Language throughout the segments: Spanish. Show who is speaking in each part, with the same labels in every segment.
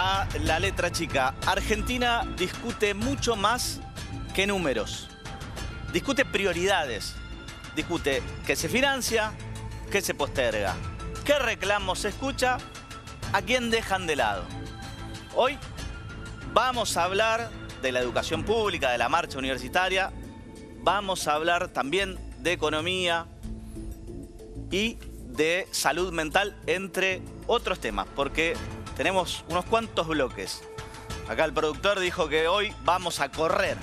Speaker 1: a la letra chica. Argentina discute mucho más que números. Discute prioridades. Discute qué se financia, qué se posterga, qué reclamos se escucha, a quién dejan de lado. Hoy vamos a hablar de la educación pública, de la marcha universitaria. Vamos a hablar también de economía y de salud mental, entre otros temas, porque tenemos unos cuantos bloques. Acá el productor dijo que hoy vamos a correr.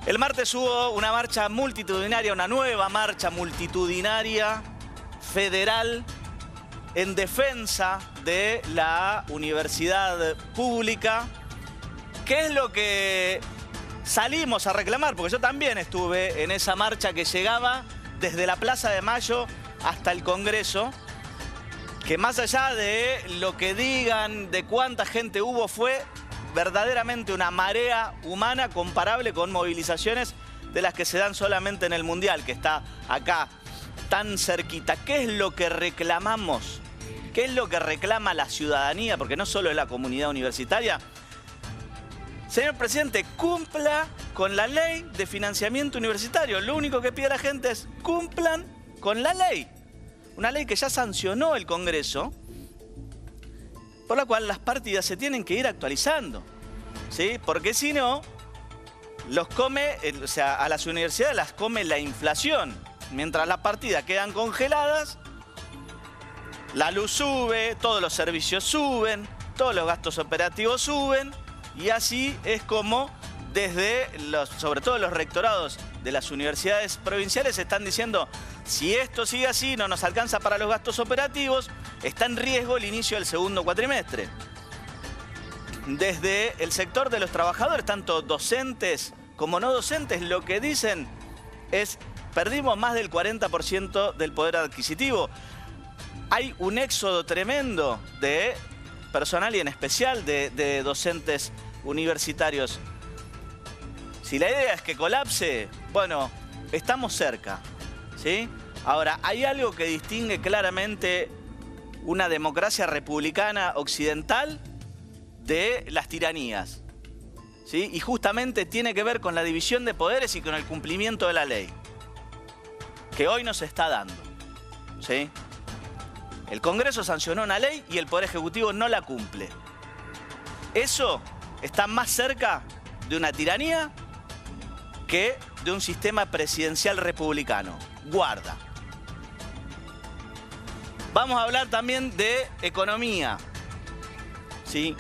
Speaker 1: El martes hubo una marcha multitudinaria, una nueva marcha multitudinaria federal en defensa de la universidad pública. ¿Qué es lo que salimos a reclamar? Porque yo también estuve en esa marcha que llegaba desde la Plaza de Mayo hasta el Congreso, que más allá de lo que digan, de cuánta gente hubo, fue verdaderamente una marea humana comparable con movilizaciones de las que se dan solamente en el Mundial, que está acá tan cerquita. ¿Qué es lo que reclamamos? ¿Qué es lo que reclama la ciudadanía? Porque no solo es la comunidad universitaria. Señor presidente, cumpla con la ley de financiamiento universitario. Lo único que pide la gente es cumplan con la ley. Una ley que ya sancionó el Congreso, por la cual las partidas se tienen que ir actualizando, ¿sí? Porque si no, a las universidades las come la inflación. Mientras las partidas quedan congeladas, la luz sube, todos los servicios suben, todos los gastos operativos suben, y así es como sobre todo los rectorados de las universidades provinciales están diciendo: si esto sigue así, no nos alcanza para los gastos operativos, está en riesgo el inicio del segundo cuatrimestre. Desde el sector de los trabajadores, tanto docentes como no docentes, lo que dicen es: perdimos más del 40% del poder adquisitivo. Hay un éxodo tremendo de personal y en especial de docentes universitarios. Si la idea es que colapse, bueno, estamos cerca, ¿sí? Ahora, hay algo que distingue claramente una democracia republicana occidental de las tiranías, ¿sí? Y justamente tiene que ver con la división de poderes y con el cumplimiento de la ley, que hoy no se está dando, ¿sí? El Congreso sancionó una ley y el Poder Ejecutivo no la cumple. Eso está más cerca de una tiranía que de un sistema presidencial republicano. Guarda. Vamos a hablar también de economía, ¿sí?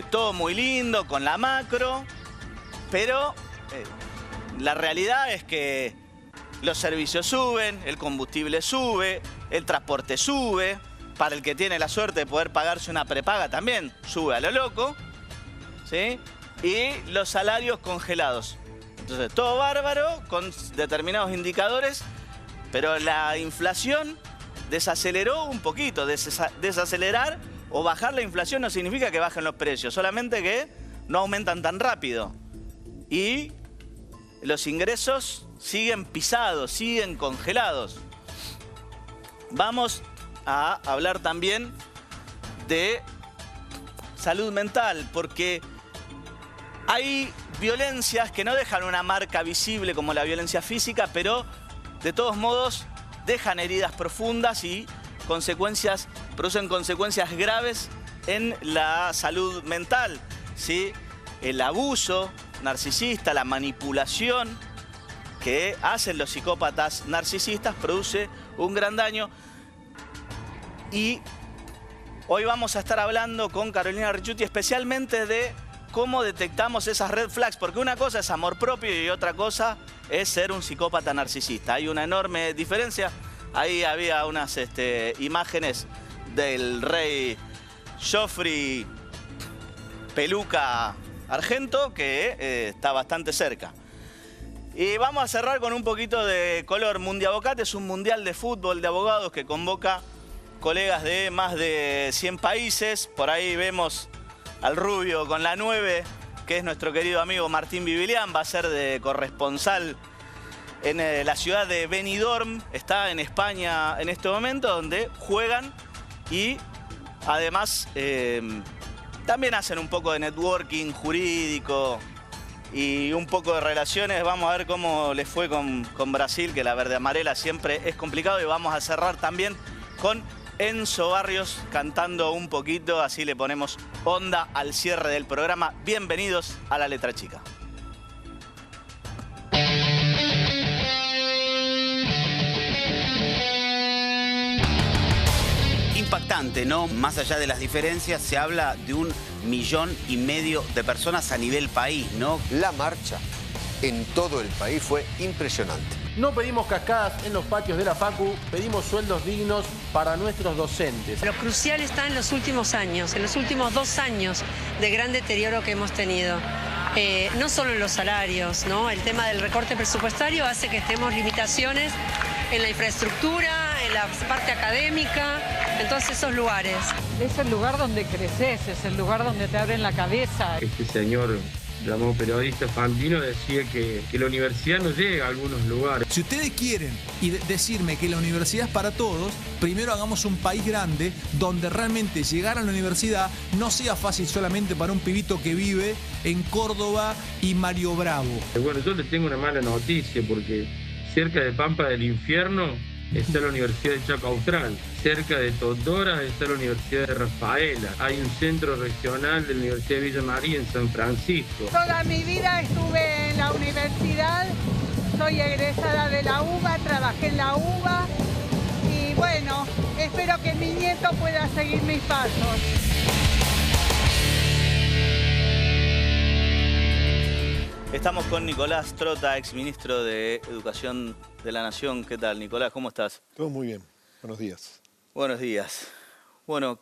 Speaker 1: Todo muy lindo con la macro, pero la realidad es que los servicios suben, el combustible sube, el transporte sube. Para el que tiene la suerte de poder pagarse una prepaga también sube a lo loco, ¿sí? Y los salarios congelados. Entonces, todo bárbaro con determinados indicadores, pero la inflación desaceleró un poquito. Desacelerar o bajar la inflación no significa que bajen los precios, solamente que no aumentan tan rápido. Y los ingresos siguen pisados, siguen congelados. Vamos a hablar también de salud mental, porque hay violencias que no dejan una marca visible como la violencia física, pero de todos modos dejan heridas profundas y producen consecuencias graves en la salud mental, ¿sí? El abuso narcisista, la manipulación que hacen los psicópatas narcisistas produce un gran daño. Y hoy vamos a estar hablando con Carolina Ricciuti especialmente de cómo detectamos esas red flags, porque una cosa es amor propio y otra cosa es ser un psicópata narcisista. Hay una enorme diferencia. Ahí había unas imágenes del rey Joffrey Peluca Argento, que está bastante cerca. Y vamos a cerrar con un poquito de color. Mundiabocat es un mundial de fútbol de abogados que convoca colegas de más de 100 países. Por ahí vemos al rubio con la 9, que es nuestro querido amigo Martín Bibilián. Va a ser de corresponsal en la ciudad de Benidorm. Está en España en este momento, donde juegan y Además, también hacen un poco de networking jurídico y un poco de relaciones. Vamos a ver cómo les fue con Brasil, que la verde amarela siempre es complicado. Y vamos a cerrar también con Enzo Barrios cantando un poquito, así le ponemos onda al cierre del programa. Bienvenidos a La Letra Chica.
Speaker 2: Impactante, ¿no? Más allá de las diferencias, se habla de 1,5 millones de personas a nivel país, ¿no?
Speaker 3: La marcha en todo el país fue impresionante.
Speaker 4: No pedimos cascadas en los patios de la Facu, pedimos sueldos dignos para nuestros docentes.
Speaker 5: Lo crucial está en los últimos años, en los últimos 2 años de gran deterioro que hemos tenido. No solo en los salarios, ¿no? El tema del recorte presupuestario hace que estemos limitaciones en la infraestructura, en la parte académica, en todos esos lugares.
Speaker 6: Es el lugar donde creces, es el lugar donde te abren la cabeza.
Speaker 7: Este señor llamado periodista Fantino decía que la universidad no llega a algunos lugares.
Speaker 8: Si ustedes quieren decirme que la universidad es para todos, primero hagamos un país grande donde realmente llegar a la universidad no sea fácil solamente para un pibito que vive en Córdoba y Mario Bravo.
Speaker 7: Bueno, yo les tengo una mala noticia porque cerca de Pampa del Infierno está la Universidad de Chaco Austral. Cerca de Tondora está la Universidad de Rafaela. Hay un centro regional de la Universidad de Villa María en San Francisco.
Speaker 6: Toda mi vida estuve en la universidad, soy egresada de la UBA, trabajé en la UBA y bueno, espero que mi nieto pueda seguir mis pasos.
Speaker 1: Estamos con Nicolás Trota, exministro de Educación de la Nación. ¿Qué tal, Nicolás? ¿Cómo estás?
Speaker 9: Todo muy bien. Buenos días.
Speaker 1: Buenos días. Bueno,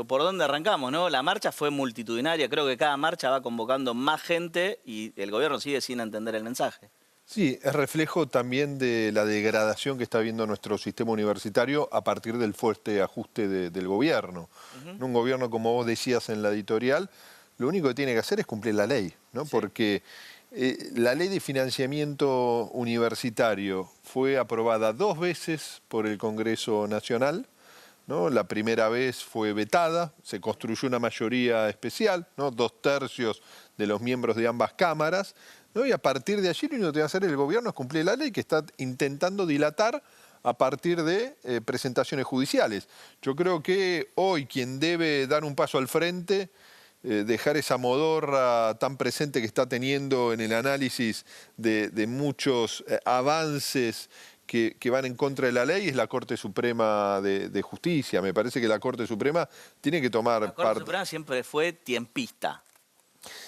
Speaker 1: ¿por dónde arrancamos, no? La marcha fue multitudinaria. Creo que cada marcha va convocando más gente y el gobierno sigue sin entender el mensaje.
Speaker 9: Sí, es reflejo también de la degradación que está viendo nuestro sistema universitario a partir del fuerte ajuste del gobierno. Un gobierno, como vos decías en la editorial, lo único que tiene que hacer es cumplir la ley, ¿no? Sí. Porque la ley de financiamiento universitario fue aprobada 2 veces por el Congreso Nacional, ¿no? La primera vez fue vetada, se construyó una mayoría especial, ¿no? 2/3 de los miembros de ambas cámaras, ¿no? Y a partir de allí lo único que tiene que hacer el gobierno es cumplir la ley que está intentando dilatar a partir de presentaciones judiciales. Yo creo que hoy quien debe dar un paso al frente, dejar esa modorra tan presente que está teniendo en el análisis de muchos avances que van en contra de la ley, es la Corte Suprema de Justicia. Me parece que la Corte Suprema tiene que tomar parte. La
Speaker 1: Corte Suprema siempre fue tiempista.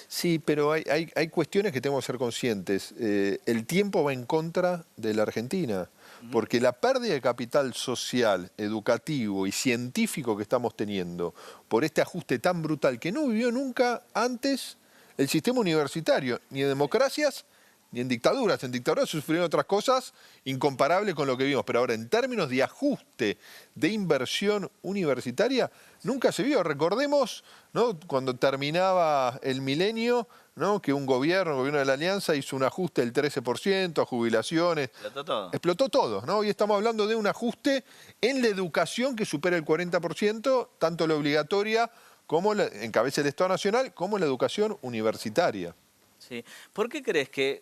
Speaker 9: Sí, pero hay cuestiones que tenemos que ser conscientes. El tiempo va en contra de la Argentina, porque la pérdida de capital social, educativo y científico que estamos teniendo por este ajuste tan brutal que no vivió nunca antes el sistema universitario, ni en democracias ni en dictaduras. En dictaduras se sufrieron otras cosas incomparables con lo que vimos, pero ahora en términos de ajuste de inversión universitaria nunca se vio. Recordemos, ¿no?, cuando terminaba el milenio, ¿no?, que el gobierno de la Alianza hizo un ajuste del 13% a jubilaciones.
Speaker 1: Explotó todo.
Speaker 9: Explotó todo, ¿no? Hoy estamos hablando de un ajuste en la educación que supera el 40%, tanto la obligatoria como encabeza el Estado Nacional, como la educación universitaria.
Speaker 1: Sí. ¿Por qué crees que...?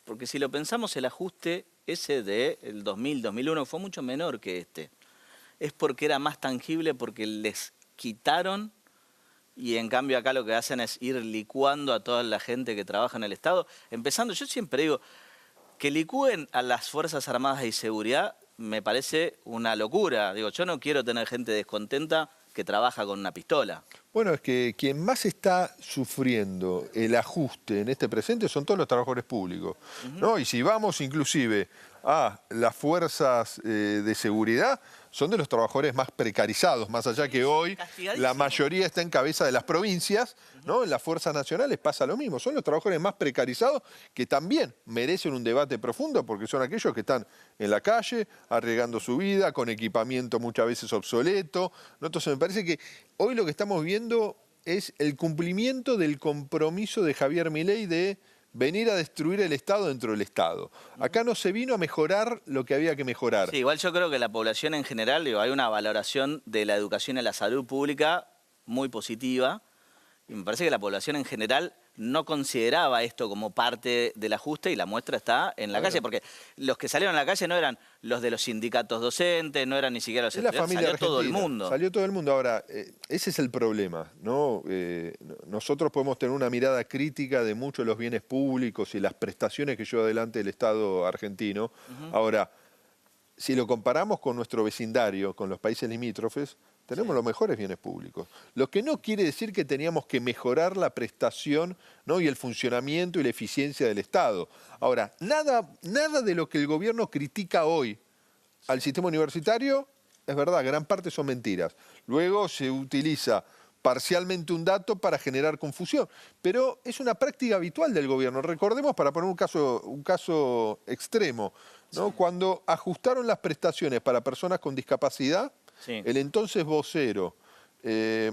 Speaker 1: Porque si lo pensamos, el ajuste ese del 2000-2001 fue mucho menor que este. ¿Es porque era más tangible, porque les quitaron y en cambio acá lo que hacen es ir licuando a toda la gente que trabaja en el Estado? Empezando, yo siempre digo, que licúen a las Fuerzas Armadas y Seguridad me parece una locura. Digo, yo no quiero tener gente descontenta que trabaja con una pistola.
Speaker 9: Bueno, es que quien más está sufriendo el ajuste en este presente son todos los trabajadores públicos, ¿no? Y si vamos inclusive a las fuerzas de seguridad, son de los trabajadores más precarizados, más allá que hoy la mayoría está en cabeza de las provincias, ¿no? En las fuerzas nacionales pasa lo mismo, son los trabajadores más precarizados que también merecen un debate profundo porque son aquellos que están en la calle, arriesgando su vida, con equipamiento muchas veces obsoleto, ¿no? Entonces me parece que hoy lo que estamos viendo es el cumplimiento del compromiso de Javier Milei de venir a destruir el Estado dentro del Estado. Acá no se vino a mejorar lo que había que mejorar.
Speaker 1: Sí, igual yo creo que la población en general, digo, hay una valoración de la educación y la salud pública muy positiva. Y me parece que la población en general no consideraba esto como parte del ajuste y la muestra está en la calle, porque los que salieron a la calle no eran los de los sindicatos docentes, no eran ni siquiera los estudiantes, salió todo el mundo.
Speaker 9: Salió todo el mundo. Ahora, ese es el problema, ¿no? Nosotros podemos tener una mirada crítica de muchos de los bienes públicos y las prestaciones que lleva adelante el Estado argentino. Ahora, si lo comparamos con nuestro vecindario, con los países limítrofes, tenemos los mejores bienes públicos. Lo que no quiere decir que teníamos que mejorar la prestación, ¿no? y el funcionamiento y la eficiencia del Estado. Ahora, nada de lo que el gobierno critica hoy al sistema universitario es verdad, gran parte son mentiras. Luego se utiliza parcialmente un dato para generar confusión, pero es una práctica habitual del gobierno. Recordemos, para poner un caso extremo, ¿no? Sí. Cuando ajustaron las prestaciones para personas con discapacidad, sí. El entonces vocero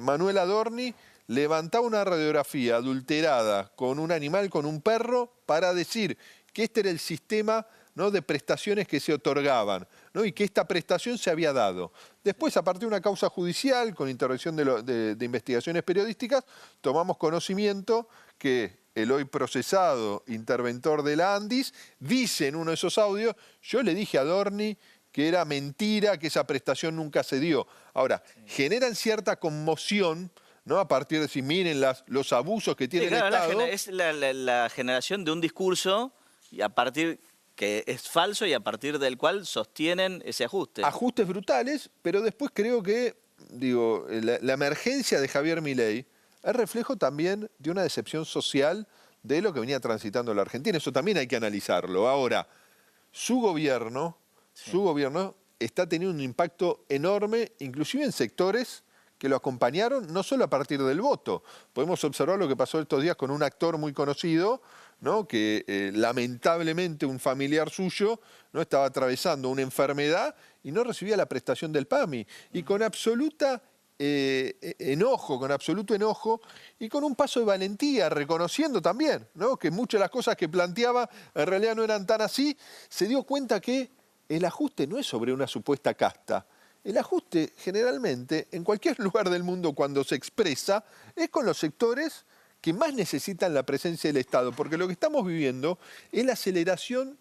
Speaker 9: Manuel Adorni levantaba una radiografía adulterada con un animal, con un perro, para decir que este era el sistema, ¿no? de prestaciones que se otorgaban, ¿no? y que esta prestación se había dado. Después, a partir de una causa judicial, con intervención de investigaciones periodísticas, tomamos conocimiento que el hoy procesado interventor de la ANDIS dice en uno de esos audios: yo le dije a Adorni que era mentira, que esa prestación nunca se dio. Ahora, generan cierta conmoción, ¿no? A partir de decir, miren los abusos que tiene el Estado.
Speaker 1: Es la generación de un discurso y a partir que es falso y a partir del cual sostienen ese ajuste.
Speaker 9: Ajustes brutales, pero después creo que, digo, la emergencia de Javier Milei es reflejo también de una decepción social de lo que venía transitando la Argentina. Eso también hay que analizarlo. Ahora, su gobierno está teniendo un impacto enorme, inclusive en sectores que lo acompañaron, no solo a partir del voto. Podemos observar lo que pasó estos días con un actor muy conocido, ¿no? que lamentablemente un familiar suyo, ¿no? estaba atravesando una enfermedad y no recibía la prestación del PAMI. Y con absoluto enojo y con un paso de valentía, reconociendo también, ¿no? que muchas de las cosas que planteaba en realidad no eran tan así, se dio cuenta que el ajuste no es sobre una supuesta casta. El ajuste generalmente, en cualquier lugar del mundo cuando se expresa, es con los sectores que más necesitan la presencia del Estado, porque lo que estamos viviendo es la aceleración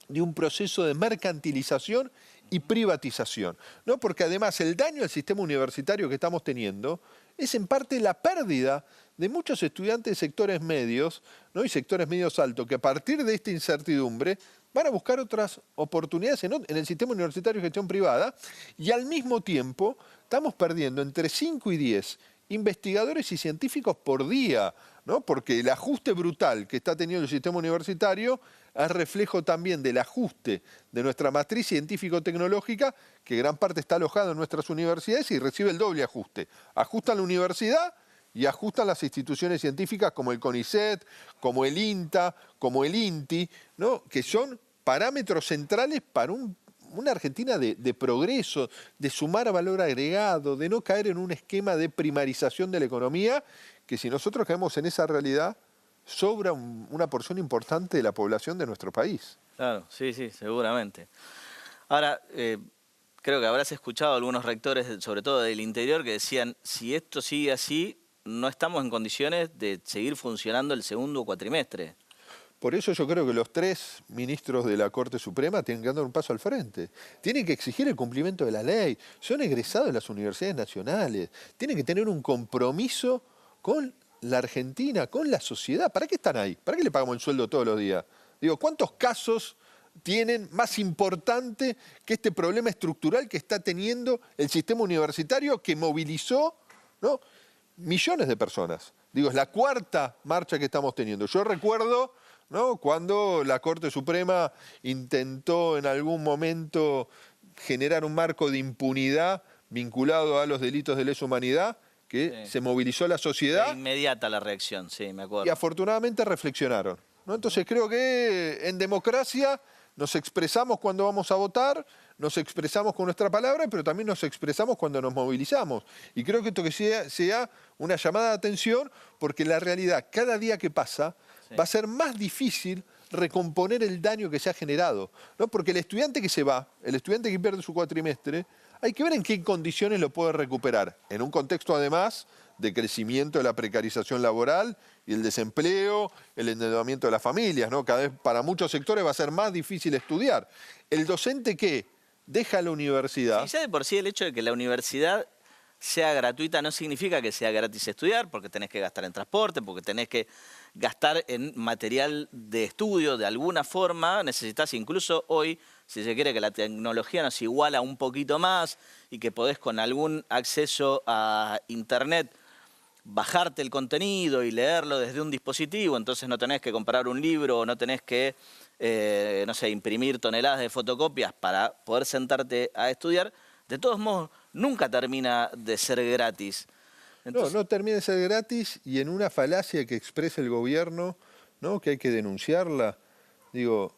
Speaker 9: de un proceso de mercantilización y privatización, ¿no? Porque además el daño al sistema universitario que estamos teniendo es en parte la pérdida de muchos estudiantes de sectores medios, ¿no? y sectores medios altos, que a partir de esta incertidumbre van a buscar otras oportunidades en el sistema universitario de gestión privada, y al mismo tiempo estamos perdiendo entre 5 y 10 investigadores y científicos por día, ¿no? porque el ajuste brutal que está teniendo el sistema universitario es reflejo también del ajuste de nuestra matriz científico-tecnológica, que gran parte está alojada en nuestras universidades y recibe el doble ajuste. Ajustan la universidad y ajustan las instituciones científicas como el CONICET, como el INTA, como el INTI, ¿no? que son parámetros centrales para una Argentina de progreso, de sumar valor agregado, de no caer en un esquema de primarización de la economía, que si nosotros caemos en esa realidad, sobra una porción importante de la población de nuestro país.
Speaker 1: Claro, sí, seguramente. Ahora, creo que habrás escuchado a algunos rectores, sobre todo del interior, que decían, si esto sigue así, no estamos en condiciones de seguir funcionando el segundo cuatrimestre.
Speaker 9: Por eso yo creo que los 3 ministros de la Corte Suprema tienen que dar un paso al frente. Tienen que exigir el cumplimiento de la ley. Son egresados de las universidades nacionales. Tienen que tener un compromiso con la Argentina, con la sociedad. ¿Para qué están ahí? ¿Para qué le pagamos el sueldo todos los días? Digo, ¿cuántos casos tienen más importante que este problema estructural que está teniendo el sistema universitario, que movilizó, ¿no? millones de personas? Digo, es la 4ª marcha que estamos teniendo. Yo recuerdo, ¿no? cuando la Corte Suprema intentó en algún momento generar un marco de impunidad vinculado a los delitos de lesa humanidad, que se movilizó la sociedad.
Speaker 1: Fue inmediata la reacción, sí, me acuerdo.
Speaker 9: Y afortunadamente reflexionaron, ¿no? Entonces creo que en democracia nos expresamos cuando vamos a votar, nos expresamos con nuestra palabra, pero también nos expresamos cuando nos movilizamos. Y creo que esto que sea una llamada de atención, porque la realidad, cada día que pasa, va a ser más difícil recomponer el daño que se ha generado, ¿no? Porque el estudiante que se va, el estudiante que pierde su cuatrimestre, hay que ver en qué condiciones lo puede recuperar. En un contexto, además, de crecimiento de la precarización laboral y el desempleo, el endeudamiento de las familias, ¿no? Cada vez para muchos sectores va a ser más difícil estudiar. El docente que deja la universidad...
Speaker 1: Sí, ya de por sí el hecho de que la universidad sea gratuita no significa que sea gratis estudiar, porque tenés que gastar en transporte, porque tenés que gastar en material de estudio de alguna forma. Necesitas incluso hoy, si se quiere que la tecnología nos iguala un poquito más y que podés con algún acceso a internet bajarte el contenido y leerlo desde un dispositivo, entonces no tenés que comprar un libro o no tenés que, no sé, imprimir toneladas de fotocopias para poder sentarte a estudiar. De todos modos, nunca termina de ser gratis. Entonces...
Speaker 9: No termina de ser gratis, y en una falacia que expresa el gobierno, ¿no? Que hay que denunciarla. Digo,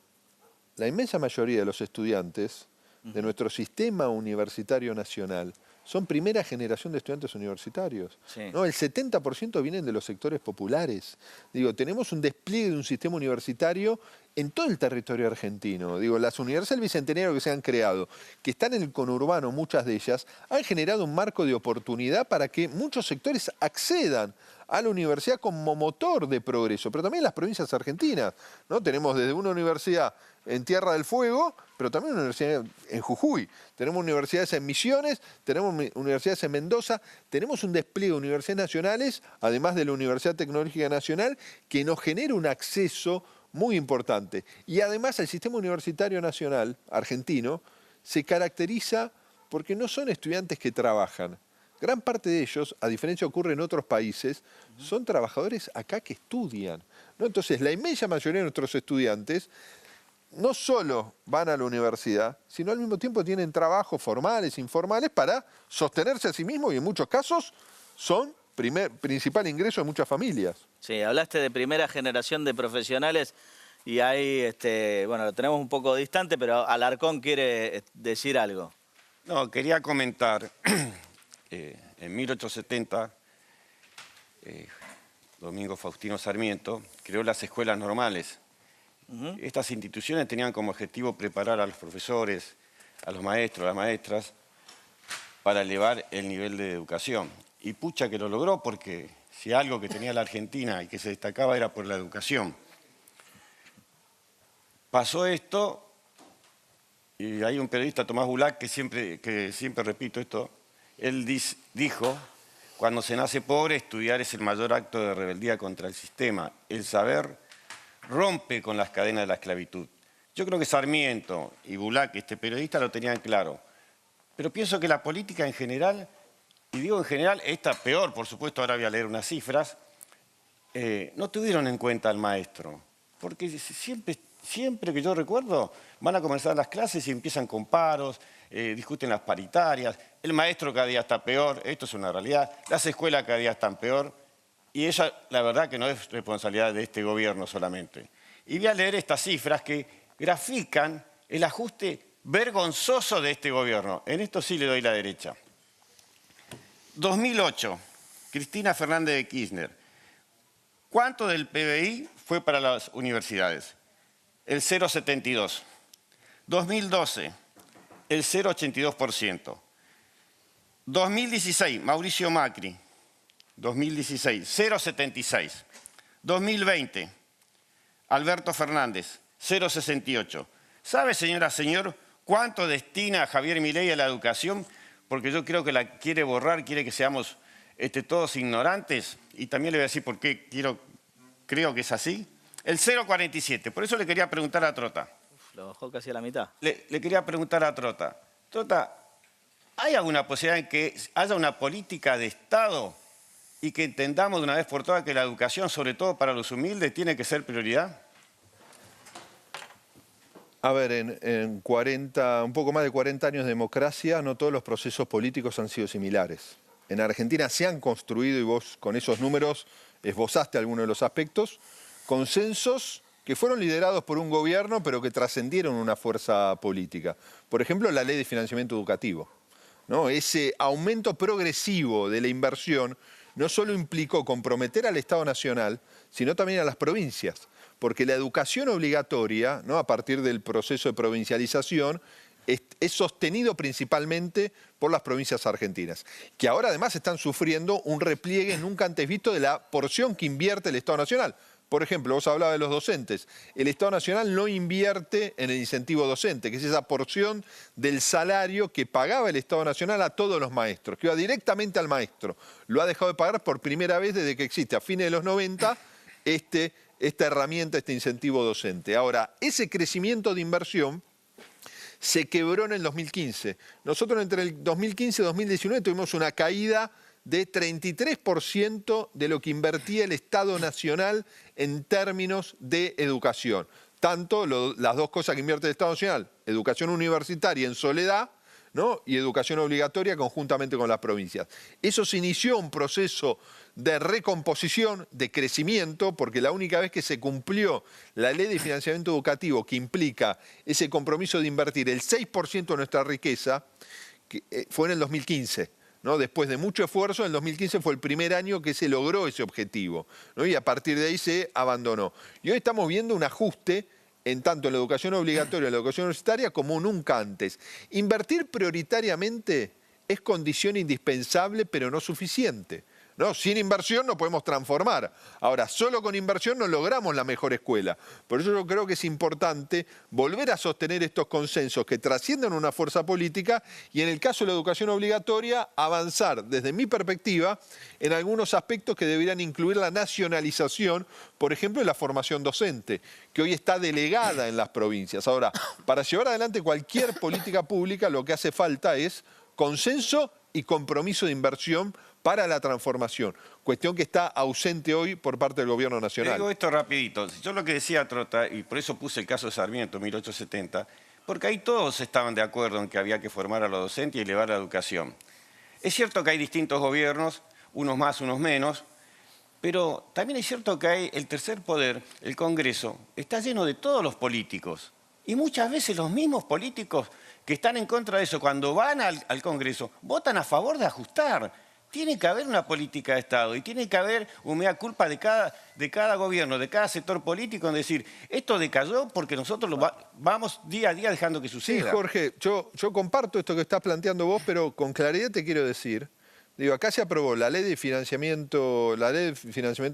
Speaker 9: la inmensa mayoría de los estudiantes de nuestro sistema universitario nacional son primera generación de estudiantes universitarios,
Speaker 1: sí,
Speaker 9: ¿no? El 70% vienen de los sectores populares. Digo, tenemos un despliegue de un sistema universitario en todo el territorio argentino. Digo, las universidades del Bicentenario que se han creado, que están en el conurbano, muchas de ellas, han generado un marco de oportunidad para que muchos sectores accedan a la universidad como motor de progreso, pero también en las provincias argentinas, ¿no? Tenemos desde una universidad en Tierra del Fuego, pero también una universidad en Jujuy. Tenemos universidades en Misiones, tenemos universidades en Mendoza, tenemos un despliegue de universidades nacionales, además de la Universidad Tecnológica Nacional, que nos genera un acceso muy importante. Y además el sistema universitario nacional argentino se caracteriza porque no son estudiantes que trabajan. Gran parte de ellos, a diferencia ocurre en otros países, son trabajadores acá que estudian, ¿no? Entonces, la inmensa mayoría de nuestros estudiantes no solo van a la universidad, sino al mismo tiempo tienen trabajos formales, informales, para sostenerse a sí mismos, y en muchos casos son principal ingreso de muchas familias.
Speaker 1: Sí, hablaste de primera generación de profesionales y ahí, bueno, lo tenemos un poco distante, pero Alarcón quiere decir algo.
Speaker 10: No, quería comentar, en 1870, Domingo Faustino Sarmiento creó las escuelas normales. Estas instituciones tenían como objetivo preparar a los profesores, a los maestros, a las maestras, para elevar el nivel de educación. Y pucha que lo logró, porque si algo que tenía la Argentina y que se destacaba era por la educación. Pasó esto, y hay un periodista, Tomás Bulac, que siempre repito esto, él dijo: cuando se nace pobre, estudiar es el mayor acto de rebeldía contra el sistema. El saber rompe con las cadenas de la esclavitud. Yo creo que Sarmiento y Bulac, este periodista, lo tenían claro. Pero pienso que la política en general, y digo en general, esta peor, por supuesto, ahora voy a leer unas cifras, no tuvieron en cuenta al maestro. Porque siempre que yo recuerdo, van a comenzar las clases y empiezan con paros, discuten las paritarias, el maestro cada día está peor, esto es una realidad, las escuelas cada día están peor, y ella, la verdad, que no es responsabilidad de este gobierno solamente. Y voy a leer estas cifras que grafican el ajuste vergonzoso de este gobierno. En esto sí le doy la derecha. 2008, Cristina Fernández de Kirchner. ¿Cuánto del PBI fue para las universidades? El 0,72. 2012, el 0,82%. 2016, Mauricio Macri. 2016, 0,76. 2020, Alberto Fernández, 0,68. ¿Sabe, señor, cuánto destina Javier Milei a la educación? Porque yo creo que la quiere borrar, quiere que seamos todos ignorantes. Y también le voy a decir por qué creo que es así. El 0,47. Por eso le quería preguntar a Trota.
Speaker 1: Lo bajó casi a la mitad.
Speaker 10: Le quería preguntar a Trota. Trota, ¿hay alguna posibilidad en que haya una política de Estado y que entendamos de una vez por todas que la educación, sobre todo para los humildes, tiene que ser prioridad?
Speaker 9: A ver, en un poco más de 40 años de democracia, no todos los procesos políticos han sido similares. En Argentina se han construido, y vos con esos números esbozaste algunos de los aspectos, consensos que fueron liderados por un gobierno, pero que trascendieron una fuerza política. Por ejemplo, la Ley de Financiamiento Educativo, ¿no? Ese aumento progresivo de la inversión no solo implicó comprometer al Estado Nacional, sino también a las provincias. Porque la educación obligatoria, ¿no?, a partir del proceso de provincialización, es sostenido principalmente por las provincias argentinas, que ahora además están sufriendo un repliegue nunca antes visto de la porción que invierte el Estado Nacional. Por ejemplo, vos hablabas de los docentes. El Estado Nacional no invierte en el incentivo docente, que es esa porción del salario que pagaba el Estado Nacional a todos los maestros, que iba directamente al maestro. Lo ha dejado de pagar por primera vez desde que existe, a fines de los 90, esta herramienta, este incentivo docente. Ahora, ese crecimiento de inversión se quebró en el 2015. Nosotros entre el 2015 y 2019 tuvimos una caída de 33% de lo que invertía el Estado Nacional en términos de educación. Tanto las dos cosas que invierte el Estado Nacional, educación universitaria en soledad, ¿no?, y educación obligatoria conjuntamente con las provincias. Eso se inició un proceso de recomposición, de crecimiento, porque la única vez que se cumplió la ley de financiamiento educativo, que implica ese compromiso de invertir el 6% de nuestra riqueza, fue en el 2015. ¿No? Después de mucho esfuerzo, en el 2015 fue el primer año que se logró ese objetivo, ¿no? Y a partir de ahí se abandonó. Y hoy estamos viendo un ajuste tanto en la educación obligatoria y en la educación universitaria como nunca antes. Invertir prioritariamente es condición indispensable, pero no suficiente, ¿no? Sin inversión no podemos transformar. Ahora, solo con inversión no logramos la mejor escuela. Por eso yo creo que es importante volver a sostener estos consensos que trascienden una fuerza política y en el caso de la educación obligatoria avanzar, desde mi perspectiva, en algunos aspectos que deberían incluir la nacionalización, por ejemplo, de la formación docente, que hoy está delegada en las provincias. Ahora, para llevar adelante cualquier política pública lo que hace falta es consenso y compromiso de inversión para la transformación, cuestión que está ausente hoy por parte del Gobierno Nacional.
Speaker 10: Digo esto rapidito, yo lo que decía Trota, y por eso puse el caso de Sarmiento, 1870, porque ahí todos estaban de acuerdo en que había que formar a los docentes y elevar la educación. Es cierto que hay distintos gobiernos, unos más, unos menos, pero también es cierto que hay el tercer poder, el Congreso, está lleno de todos los políticos. Y muchas veces los mismos políticos que están en contra de eso, cuando van al Congreso, votan a favor de ajustar. Tiene que haber una política de Estado y tiene que haber un mea culpa de cada gobierno, de cada sector político, en decir, esto decayó porque nosotros lo vamos día a día dejando que suceda.
Speaker 9: Sí, Jorge, yo comparto esto que estás planteando vos, pero con claridad te quiero decir, digo, acá se aprobó la ley de financiamiento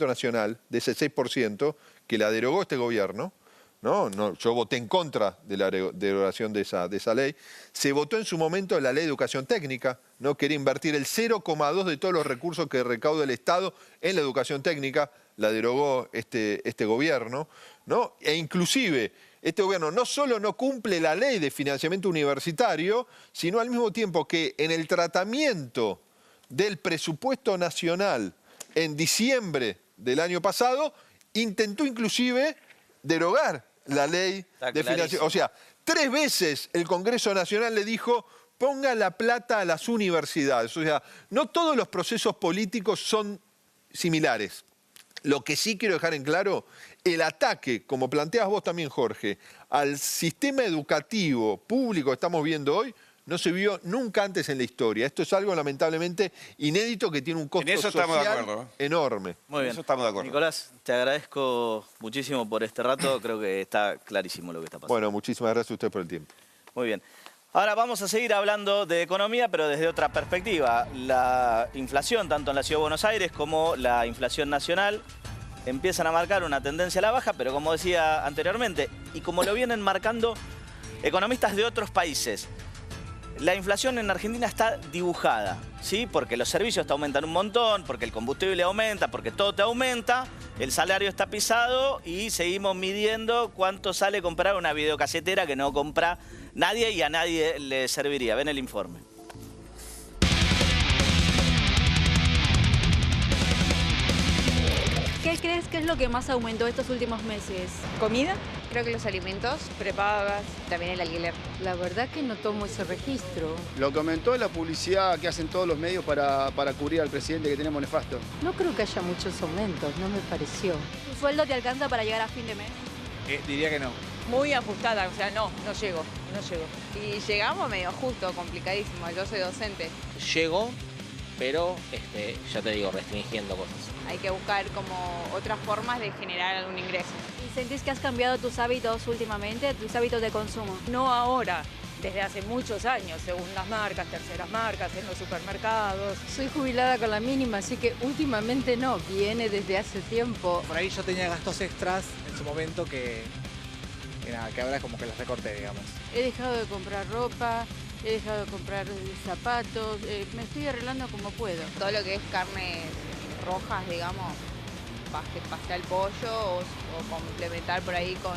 Speaker 9: nacional de ese 6% que la derogó este gobierno. No, yo voté en contra de la derogación de esa ley. Se votó en su momento la ley de educación técnica, ¿no? Quería invertir el 0,2 de todos los recursos que recauda el Estado en la educación técnica, la derogó este gobierno, ¿no? E inclusive este gobierno no solo no cumple la ley de financiamiento universitario, sino al mismo tiempo que en el tratamiento del presupuesto nacional en diciembre del año pasado, intentó inclusive derogar la ley de financiación. O sea, 3 veces el Congreso Nacional le dijo, ponga la plata a las universidades. O sea, no todos los procesos políticos son similares. Lo que sí quiero dejar en claro, el ataque, como planteas vos también, Jorge, al sistema educativo público que estamos viendo hoy, no se vio nunca antes en la historia. Esto es algo lamentablemente inédito que tiene un costo social enorme.
Speaker 1: Muy bien.
Speaker 10: En eso estamos de acuerdo.
Speaker 1: Nicolás, te agradezco muchísimo por este rato. Creo que está clarísimo lo que está pasando.
Speaker 9: Bueno, muchísimas gracias a usted por el tiempo.
Speaker 1: Muy bien. Ahora vamos a seguir hablando de economía, pero desde otra perspectiva. La inflación, tanto en la Ciudad de Buenos Aires como la inflación nacional, empiezan a marcar una tendencia a la baja, pero como decía anteriormente, y como lo vienen marcando economistas de otros países, la inflación en Argentina está dibujada, ¿sí? Porque los servicios te aumentan un montón, porque el combustible aumenta, porque todo te aumenta, el salario está pisado y seguimos midiendo cuánto sale comprar una videocasetera que no compra nadie y a nadie le serviría. Ven el informe.
Speaker 11: ¿Qué crees que es lo que más aumentó estos últimos meses? ¿Comida?
Speaker 12: Creo que los alimentos, prepagas, también el alquiler.
Speaker 13: La verdad que no tomo ese registro.
Speaker 14: Lo que aumentó es la publicidad que hacen todos los medios para cubrir al presidente que tenemos nefasto.
Speaker 13: No creo que haya muchos aumentos, no me pareció.
Speaker 11: ¿Tu sueldo te alcanza para llegar a fin de mes?
Speaker 14: Diría que no.
Speaker 12: Muy ajustada, o sea, no llego. Y llegamos medio justo, complicadísimo. Yo soy docente.
Speaker 15: Llego, pero ya te digo, restringiendo cosas.
Speaker 12: Hay que buscar como otras formas de generar algún ingreso.
Speaker 11: ¿Y sentís que has cambiado tus hábitos últimamente, tus hábitos de consumo?
Speaker 16: No ahora, desde hace muchos años, segundas marcas, terceras marcas, en los supermercados.
Speaker 13: Soy jubilada con la mínima, así que últimamente no, viene desde hace tiempo.
Speaker 17: Por ahí yo tenía gastos extras en su momento que ahora como que los recorté, digamos.
Speaker 13: He dejado de comprar ropa, he dejado de comprar zapatos, me estoy arreglando como puedo.
Speaker 12: Todo lo que es carnes rojas, digamos, pasé al pollo o complementar por ahí con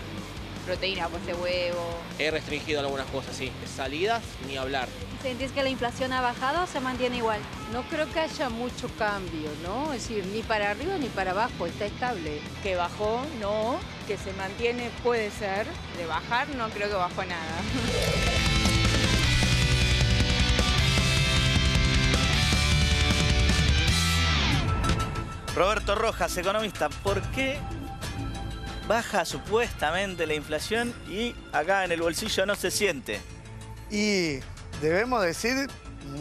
Speaker 12: proteína, pues de huevo.
Speaker 15: He restringido algunas cosas, sí. Salidas, ni hablar.
Speaker 11: ¿Sentís que la inflación ha bajado o se mantiene igual?
Speaker 13: No creo que haya mucho cambio, ¿no? Es decir, ni para arriba ni para abajo, está estable.
Speaker 16: Que bajó, no. Que se mantiene, puede ser.
Speaker 12: De bajar no creo que bajó nada.
Speaker 1: Roberto Rojas, economista, ¿por qué baja supuestamente la inflación y acá en el bolsillo no se siente?
Speaker 18: Y debemos decir,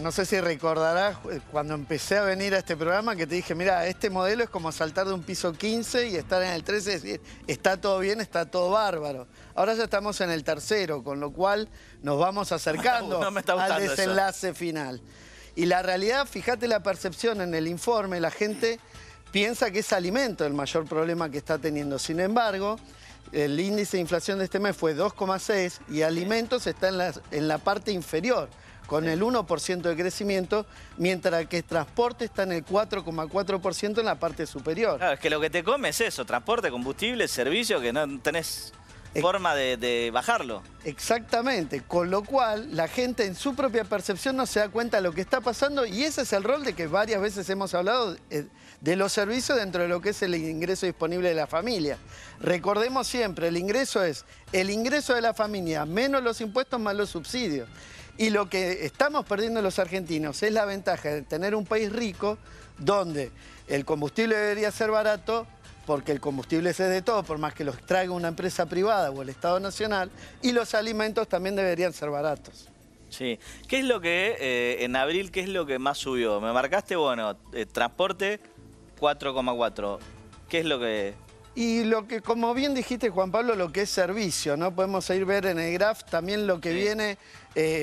Speaker 18: no sé si recordarás cuando empecé a venir a este programa que te dije, mira, este modelo es como saltar de un piso 15 y estar en el 13, es decir, está todo bien, está todo bárbaro. Ahora ya estamos en el tercero, con lo cual nos vamos acercando al desenlace final. Y la realidad, fíjate la percepción en el informe, la gente piensa que es alimento el mayor problema que está teniendo. Sin embargo, el índice de inflación de este mes fue 2,6 y alimentos está en la parte inferior, con el 1% de crecimiento, mientras que transporte está en el 4,4% en la parte superior.
Speaker 1: Claro, es que lo que te come es eso, transporte, combustible, servicio, que no tenés forma de bajarlo.
Speaker 18: Exactamente, con lo cual la gente en su propia percepción no se da cuenta de lo que está pasando y ese es el rol de que varias veces hemos hablado de los servicios dentro de lo que es el ingreso disponible de la familia. Recordemos siempre, el ingreso es el ingreso de la familia menos los impuestos más los subsidios. Y lo que estamos perdiendo los argentinos es la ventaja de tener un país rico donde el combustible debería ser barato, porque el combustible es de todo, por más que los traiga una empresa privada o el Estado Nacional, y los alimentos también deberían ser baratos.
Speaker 1: Sí. ¿Qué es lo que, en abril, qué es lo que más subió? Me marcaste, bueno, transporte 4,4. ¿Qué es lo que...?
Speaker 18: Y lo que, como bien dijiste, Juan Pablo, lo que es servicio, ¿no? Podemos ir ver en el graph también lo que viene,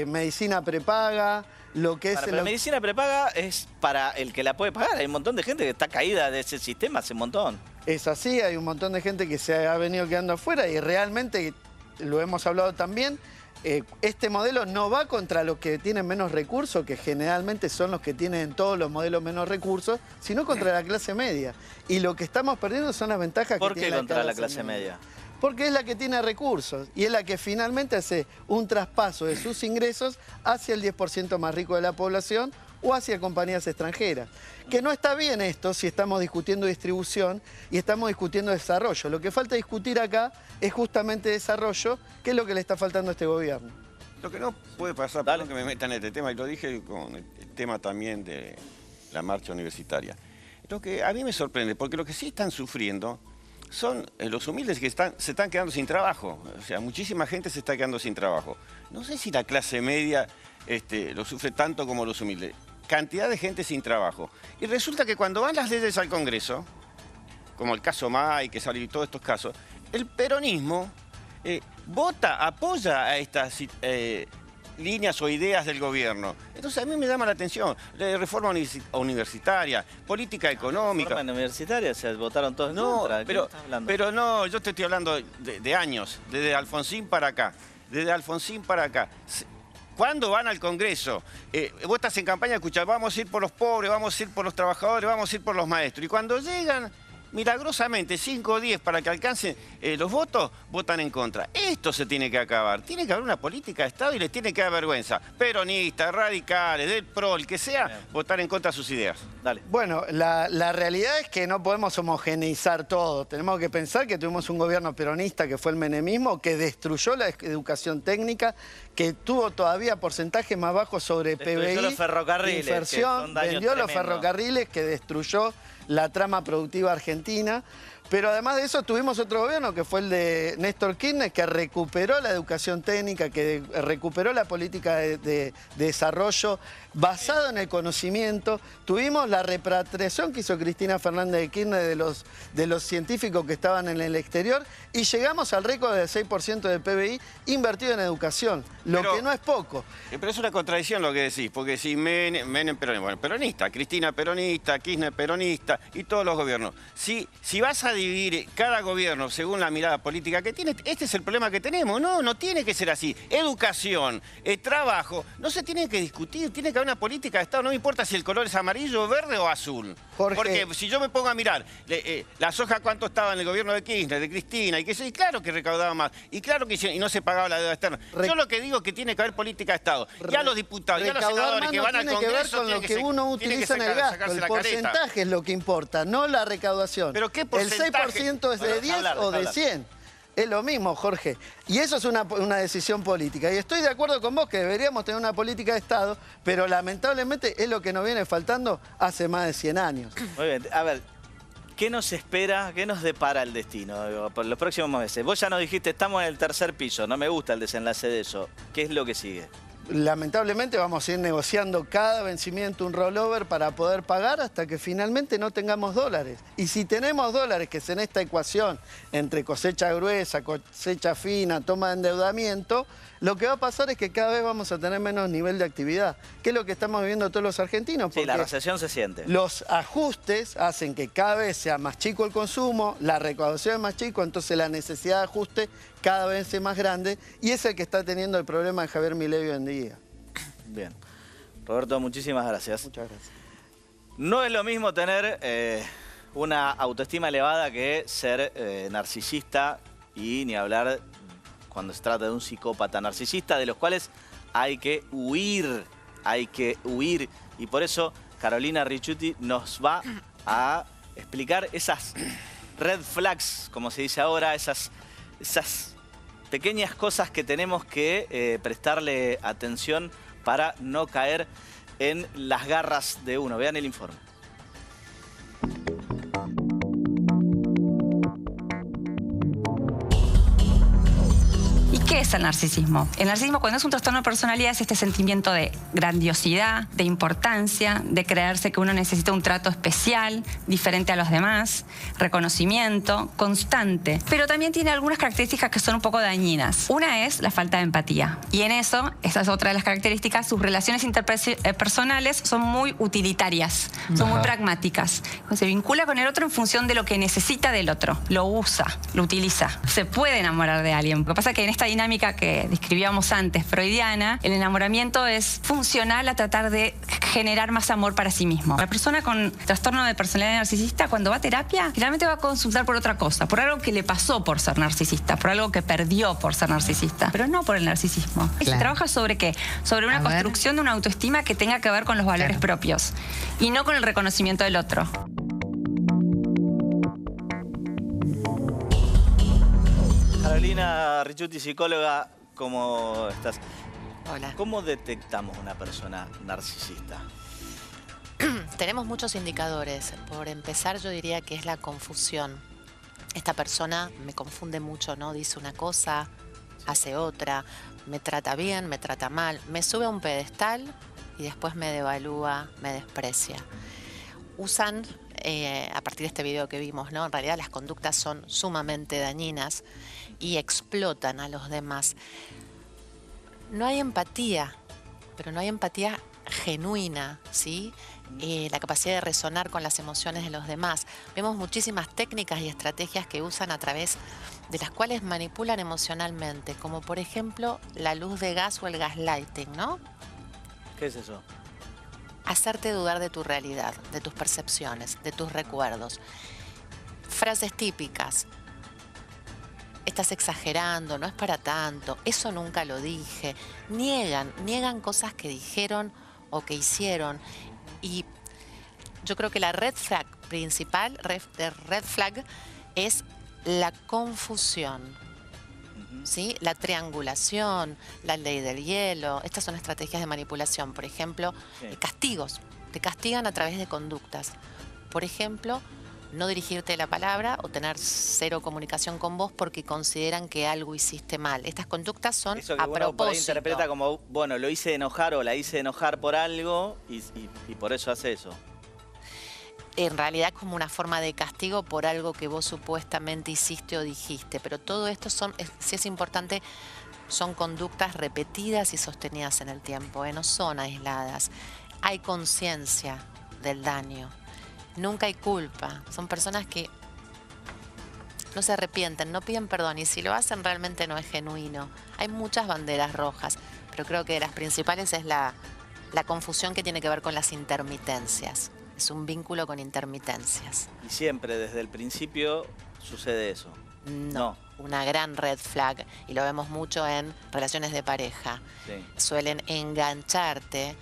Speaker 18: medicina prepaga, lo que es...
Speaker 1: Pero medicina prepaga es para el que la puede pagar. Hay un montón de gente que está caída de ese sistema hace un montón.
Speaker 18: Es así, hay un montón de gente que se ha venido quedando afuera y realmente, lo hemos hablado también, este modelo no va contra los que tienen menos recursos, que generalmente son los que tienen en todos los modelos menos recursos, sino contra la clase media. Y lo que estamos perdiendo son las ventajas que tiene la clase media.
Speaker 1: ¿Por qué contra la clase media?
Speaker 18: Porque es la que tiene recursos y es la que finalmente hace un traspaso de sus ingresos hacia el 10% más rico de la población o hacia compañías extranjeras. Que no está bien esto si estamos discutiendo distribución y estamos discutiendo desarrollo. Lo que falta discutir acá es justamente desarrollo, que es lo que le está faltando a este gobierno.
Speaker 10: Lo que no puede pasar, perdón que me meta en este tema, y lo dije con el tema también de la marcha universitaria. Lo que a mí me sorprende, porque lo que sí están sufriendo son los humildes que se están quedando sin trabajo. O sea, muchísima gente se está quedando sin trabajo. No sé si la clase media lo sufre tanto como los humildes. Cantidad de gente sin trabajo. Y resulta que cuando van las leyes al Congreso, como el caso May, que salió y todos estos casos, el peronismo apoya a estas líneas o ideas del gobierno. Entonces a mí me llama la atención. Reforma universitaria, política económica.
Speaker 1: ¿Reforma universitaria? Se votaron todos en contra.
Speaker 10: Pero no, yo te estoy hablando de años, desde Alfonsín para acá. Desde Alfonsín para acá. ¿Cuándo van al Congreso? Vos estás en campaña, escuchás, vamos a ir por los pobres, vamos a ir por los trabajadores, vamos a ir por los maestros. Y cuando llegan, milagrosamente, 5 o 10 para que alcancen los votos, votan en contra. Esto se tiene que acabar. Tiene que haber una política de Estado y les tiene que dar vergüenza. Peronistas, radicales, del PRO, el que sea, votar en contra de sus ideas.
Speaker 1: Dale.
Speaker 18: Bueno, la realidad es que no podemos homogeneizar todo. Tenemos que pensar que tuvimos un gobierno peronista que fue el menemismo, que destruyó la educación técnica, que tuvo todavía porcentajes más bajos sobre PBI,
Speaker 1: los ferrocarriles,
Speaker 18: inversión, vendió los ferrocarriles, que destruyó la trama productiva argentina. Pero además de eso tuvimos otro gobierno que fue el de Néstor Kirchner, que recuperó la educación técnica, que recuperó la política de desarrollo basado en el conocimiento. Tuvimos la repatriación que hizo Cristina Fernández de Kirchner de los científicos que estaban en el exterior y llegamos al récord del 6% del PBI invertido en educación, que no es poco.
Speaker 10: Pero es una contradicción lo que decís, porque si Menem peronista, bueno, peronista, Cristina peronista, Kirchner peronista y todos los gobiernos. Si vas a dividir cada gobierno según la mirada política que tiene, este es el problema que tenemos. No tiene que ser así. Educación, trabajo, no se tiene que discutir, tiene que haber una política de Estado, no me importa si el color es amarillo, verde o azul.
Speaker 18: Jorge.
Speaker 10: Porque si yo me pongo a mirar la soja cuánto estaba en el gobierno de Kirchner, de Cristina, y claro que recaudaba más, y claro que y no se pagaba la deuda externa. Yo lo que digo es que tiene que haber política de Estado. Ya los diputados, ya los senadores que van al Congreso
Speaker 18: tiene que ver con lo que uno utiliza en el gasto. El porcentaje es lo que importa, no la recaudación.
Speaker 10: ¿Pero qué porcentaje?
Speaker 18: ¿El 6% es de 10 o de 100? Es lo mismo, Jorge. Y eso es una decisión política. Y estoy de acuerdo con vos que deberíamos tener una política de Estado, pero lamentablemente es lo que nos viene faltando hace más de 100 años.
Speaker 1: Muy bien. A ver, ¿qué nos espera, qué nos depara el destino por los próximos meses? Vos ya nos dijiste, estamos en el tercer piso, no me gusta el desenlace de eso. ¿Qué es lo que sigue?
Speaker 18: Lamentablemente vamos a ir negociando cada vencimiento un rollover para poder pagar hasta que finalmente no tengamos dólares. Y si tenemos dólares, que es en esta ecuación entre cosecha gruesa, cosecha fina, toma de endeudamiento, lo que va a pasar es que cada vez vamos a tener menos nivel de actividad, que es lo que estamos viviendo todos los argentinos.
Speaker 1: Sí, la recesión se siente.
Speaker 18: Los ajustes hacen que cada vez sea más chico el consumo, la recaudación es más chico, entonces la necesidad de ajuste cada vez es más grande y es el que está teniendo el problema de Javier Milei hoy en día.
Speaker 1: Bien. Roberto, muchísimas gracias.
Speaker 18: Muchas gracias.
Speaker 1: No es lo mismo tener una autoestima elevada que ser narcisista y ni hablar cuando se trata de un psicópata narcisista, de los cuales hay que huir. Y por eso Carolina Ricciuti nos va a explicar esas red flags, como se dice ahora, esas pequeñas cosas que tenemos que prestarle atención para no caer en las garras de uno. Vean el informe.
Speaker 19: ¿Qué es el narcisismo? El narcisismo, cuando es un trastorno de personalidad, es este sentimiento de grandiosidad, de importancia, de creerse que uno necesita un trato especial, diferente a los demás, reconocimiento, constante. Pero también tiene algunas características que son un poco dañinas. Una es la falta de empatía. Y en eso, esa es otra de las características, sus relaciones interpersonales son muy utilitarias, son muy pragmáticas. Se vincula con el otro en función de lo que necesita del otro. Lo usa, lo utiliza. Se puede enamorar de alguien. Lo que pasa es que en esta dinámica que describíamos antes, freudiana, el enamoramiento es funcional a tratar de generar más amor para sí mismo. La persona con trastorno de personalidad narcisista, cuando va a terapia, generalmente va a consultar por otra cosa, por algo que le pasó por ser narcisista, por algo que perdió por ser narcisista, pero no por el narcisismo. Claro. Se trabaja sobre ¿qué? Sobre una construcción de una autoestima que tenga que ver con los valores propios y no con el reconocimiento del otro.
Speaker 1: Carolina Ricciuti, psicóloga, ¿cómo estás?
Speaker 20: Hola.
Speaker 1: ¿Cómo detectamos una persona narcisista?
Speaker 20: Tenemos muchos indicadores. Por empezar, yo diría que es la confusión. Esta persona me confunde mucho, ¿no? Dice una cosa, hace otra, me trata bien, me trata mal, me sube a un pedestal y después me devalúa, me desprecia. Usan, a partir de este video que vimos, ¿no? En realidad las conductas son sumamente dañinas y explotan a los demás. No hay empatía, pero no hay empatía genuina, ¿sí? La capacidad de resonar con las emociones de los demás. Vemos muchísimas técnicas y estrategias que usan a través de las cuales manipulan emocionalmente, como por ejemplo la luz de gas o el gaslighting, ¿no?
Speaker 1: ¿Qué es eso?
Speaker 20: Hacerte dudar de tu realidad, de tus percepciones, de tus recuerdos. Frases típicas. Estás exagerando, no es para tanto, eso nunca lo dije. Niegan cosas que dijeron o que hicieron. Y yo creo que la red flag principal, red flag, es la confusión, ¿sí? La triangulación, la ley del hielo. Estas son estrategias de manipulación. Por ejemplo, castigos. Te castigan a través de conductas. Por ejemplo, no dirigirte la palabra o tener cero comunicación con vos porque consideran que algo hiciste mal. Estas conductas son
Speaker 1: Eso que
Speaker 20: a
Speaker 1: uno por ahí
Speaker 20: propósito.
Speaker 1: interpreta como, bueno, lo hice enojar o la hice enojar por algo y por eso hace eso.
Speaker 20: En realidad es como una forma de castigo por algo que vos supuestamente hiciste o dijiste. Pero todo esto sí es importante, son conductas repetidas y sostenidas en el tiempo, no son aisladas. Hay conciencia del daño. Nunca hay culpa. Son personas que no se arrepienten, no piden perdón. Y si lo hacen realmente no es genuino. Hay muchas banderas rojas. Pero creo que de las principales es la confusión que tiene que ver con las intermitencias. Es un vínculo con intermitencias.
Speaker 1: Y siempre, desde el principio, sucede eso.
Speaker 20: No. Una gran red flag. Y lo vemos mucho en relaciones de pareja.
Speaker 1: Sí.
Speaker 20: Suelen engancharte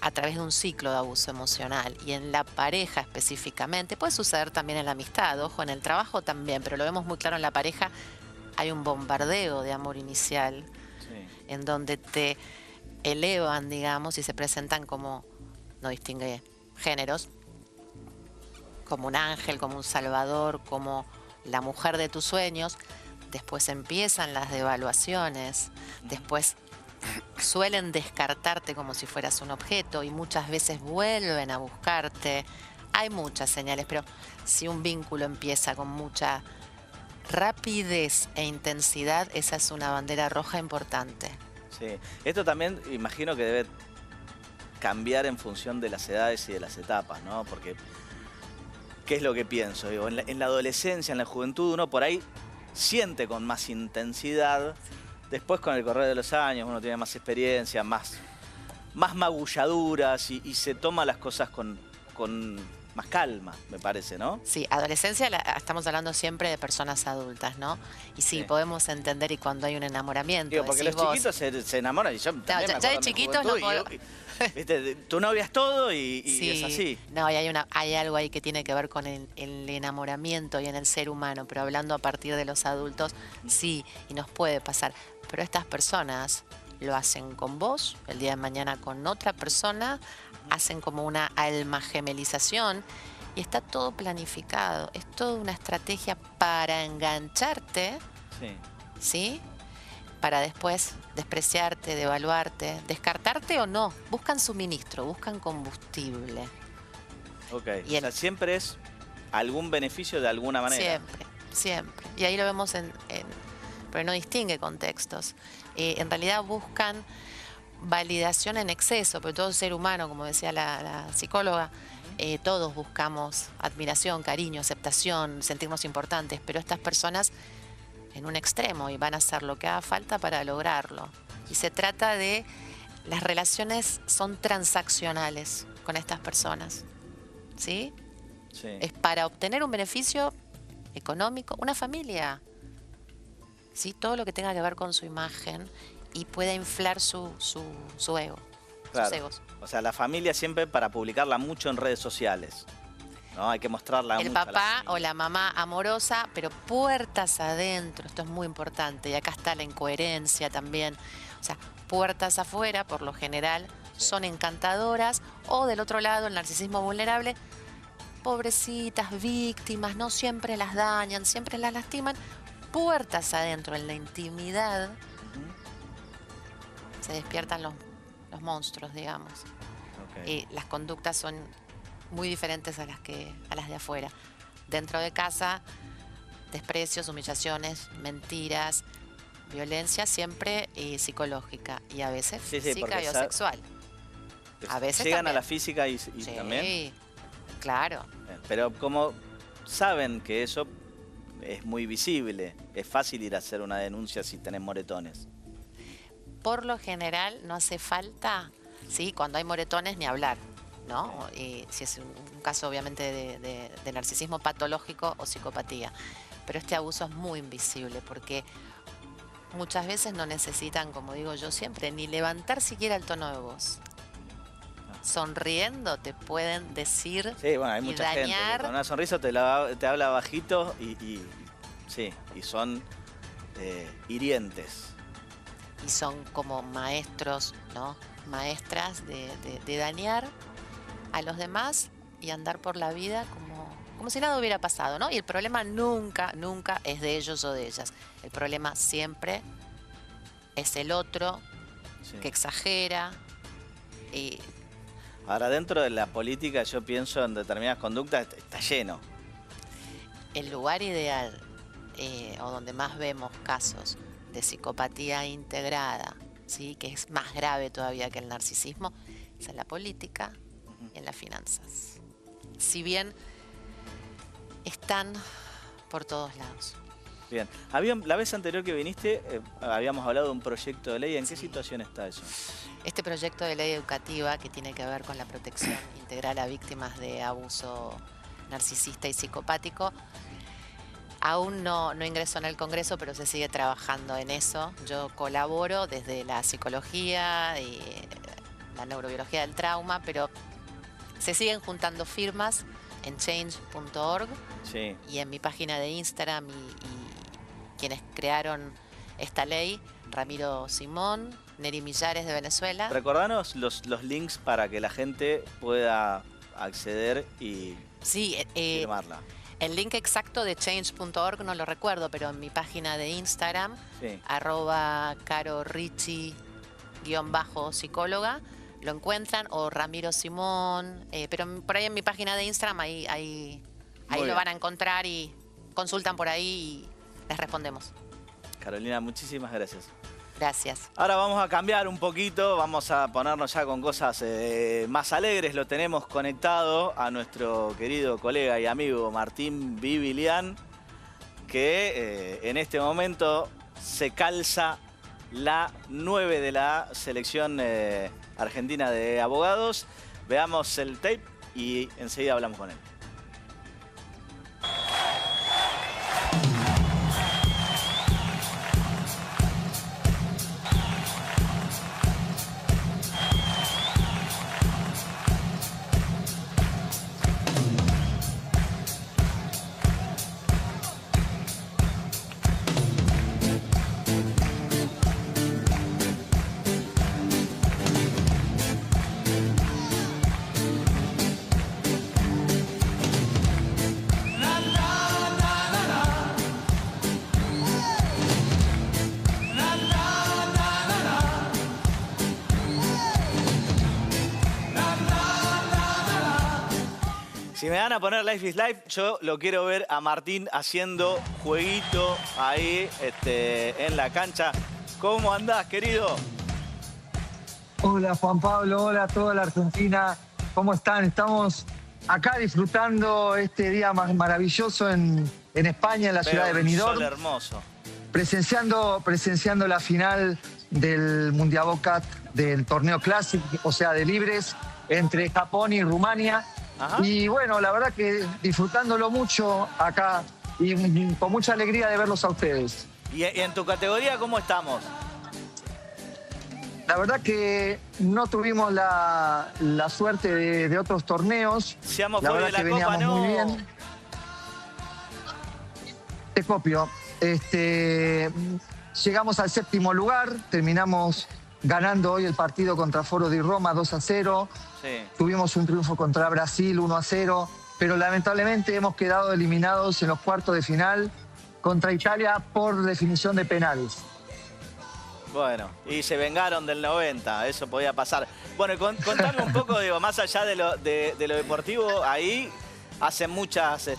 Speaker 20: a través de un ciclo de abuso emocional. Y en la pareja específicamente, puede suceder también en la amistad, ojo, en el trabajo también, pero lo vemos muy claro en la pareja, hay un bombardeo de amor inicial, en donde te elevan, digamos, y se presentan como, no distingue géneros, como un ángel, como un salvador, como la mujer de tus sueños. Después empiezan las devaluaciones, después suelen descartarte como si fueras un objeto y muchas veces vuelven a buscarte. Hay muchas señales, pero si un vínculo empieza con mucha rapidez e intensidad, esa es una bandera roja importante.
Speaker 1: Sí. Esto también imagino que debe cambiar en función de las edades y de las etapas, ¿no? Porque, ¿qué es lo que pienso? Digo, en la adolescencia, en la juventud, uno por ahí siente con más intensidad. Después, con el correr de los años, uno tiene más experiencia, más magulladuras y se toma las cosas con más calma, me parece, ¿no?
Speaker 20: Sí, adolescencia estamos hablando siempre de personas adultas, ¿no? Y sí, podemos entender y cuando hay un enamoramiento.
Speaker 1: Digo, porque los chiquitos se enamoran y yo también me acuerdo
Speaker 20: de chiquitos no puedo...
Speaker 1: ¿Viste? Tu novia es todo y
Speaker 20: sí,
Speaker 1: es así.
Speaker 20: No, y hay algo ahí que tiene que ver con el enamoramiento y en el ser humano, pero hablando a partir de los adultos, sí, y nos puede pasar. Pero estas personas lo hacen con vos, el día de mañana con otra persona, hacen como una alma gemelización y está todo planificado. Es toda una estrategia para engancharte, ¿sí? Para después despreciarte, devaluarte, descartarte o no. Buscan suministro, buscan combustible.
Speaker 1: Ok, o sea, siempre es algún beneficio de alguna manera.
Speaker 20: Siempre, siempre. Y ahí lo vemos pero no distingue contextos. En realidad buscan validación en exceso, pero todo ser humano, como decía la psicóloga, todos buscamos admiración, cariño, aceptación, sentirnos importantes, pero estas personas en un extremo y van a hacer lo que haga falta para lograrlo. Y se trata de, las relaciones son transaccionales con estas personas, ¿sí? Sí. Es para obtener un beneficio económico, una familia, ¿sí? Todo lo que tenga que ver con su imagen y pueda inflar su ego,
Speaker 1: claro.
Speaker 20: Sus egos.
Speaker 1: O sea, la familia siempre para publicarla mucho en redes sociales. No, hay que mostrarla mucho.
Speaker 20: El papá o la mamá amorosa, pero puertas adentro, esto es muy importante. Y acá está la incoherencia también. O sea, puertas afuera, por lo general, son encantadoras. O del otro lado, el narcisismo vulnerable, pobrecitas, víctimas, no siempre las dañan, siempre las lastiman. Puertas adentro, en la intimidad, se despiertan los monstruos, digamos. Y las conductas son muy diferentes a las de afuera. Dentro de casa, desprecios, humillaciones, mentiras, violencia siempre psicológica y a veces física y o sexual. A veces
Speaker 1: llegan
Speaker 20: también
Speaker 1: a la física y también.
Speaker 20: Sí, claro.
Speaker 1: Pero como saben que eso es muy visible, es fácil ir a hacer una denuncia si tenés moretones.
Speaker 20: Por lo general no hace falta, sí, cuando hay moretones ni hablar, ¿no? Y si es un caso obviamente de narcisismo patológico o psicopatía. Pero este abuso es muy invisible porque muchas veces no necesitan, como digo yo siempre, ni levantar siquiera el tono de voz. Sonriendo te pueden decir
Speaker 1: sí, bueno, hay mucha
Speaker 20: dañar.
Speaker 1: Gente que con una sonrisa te habla bajito y son hirientes.
Speaker 20: Y son como maestros, ¿no? Maestras de dañar a los demás y andar por la vida como si nada hubiera pasado, ¿no? Y el problema nunca, nunca es de ellos o de ellas. El problema siempre es el otro que exagera. Y
Speaker 1: ahora, dentro de la política, yo pienso en determinadas conductas, está lleno.
Speaker 20: el lugar ideal, o donde más vemos casos de psicopatía integrada, ¿sí? Que es más grave todavía que el narcisismo, es en la política y en las finanzas. Si bien están por todos lados.
Speaker 1: Bien. La vez anterior que viniste, habíamos hablado de un proyecto de ley. ¿En qué situación está eso?
Speaker 20: Este proyecto de ley educativa que tiene que ver con la protección integral a víctimas de abuso narcisista y psicopático, aún no ingresó en el Congreso, pero se sigue trabajando en eso. Yo colaboro desde la psicología y la neurobiología del trauma, pero se siguen juntando firmas en change.org y en mi página de Instagram y quienes crearon esta ley, Ramiro Simón, Neri Millares de Venezuela.
Speaker 1: Recordanos los links para que la gente pueda acceder y firmarla.
Speaker 20: El link exacto de change.org no lo recuerdo, pero en mi página de Instagram, @carorichi_psicóloga, lo encuentran, o Ramiro Simón, pero por ahí en mi página de Instagram, ahí lo van a encontrar y consultan por ahí y les respondemos.
Speaker 1: Carolina, muchísimas gracias.
Speaker 20: Gracias.
Speaker 1: Ahora vamos a cambiar un poquito, vamos a ponernos ya con cosas más alegres. Lo tenemos conectado a nuestro querido colega y amigo Martín Bibilián, que en este momento se calza la 9 de la selección argentina de abogados. Veamos el tape y enseguida hablamos con él. Si me van a poner Life is Life, yo lo quiero ver a Martín haciendo jueguito ahí en la cancha. ¿Cómo andás, querido?
Speaker 21: Hola, Juan Pablo. Hola a toda la Argentina. ¿Cómo están? Estamos acá disfrutando este día más maravilloso en España, en la ciudad de Benidorm.
Speaker 1: Sol hermoso.
Speaker 21: Presenciando la final del Mundiabocat del torneo Classic, o sea, de libres, entre Japón y Rumania. Ajá. Y bueno, la verdad que disfrutándolo mucho acá y con mucha alegría de verlos a ustedes.
Speaker 1: ¿Y en tu categoría cómo estamos?
Speaker 21: La verdad que no tuvimos la suerte de otros torneos.
Speaker 1: Seamos
Speaker 21: la verdad
Speaker 1: de la
Speaker 21: que veníamos
Speaker 1: Copa,
Speaker 21: muy bien. Te copio. Llegamos al 7º lugar, terminamos ganando hoy el partido contra Foro di Roma 2-0. Sí. Tuvimos un triunfo contra Brasil 1-0, pero lamentablemente hemos quedado eliminados en los cuartos de final contra Italia por definición de penales.
Speaker 1: Bueno, y se vengaron del 90, eso podía pasar. Bueno, contame un poco, digo, más allá de lo deportivo, ahí hacen muchas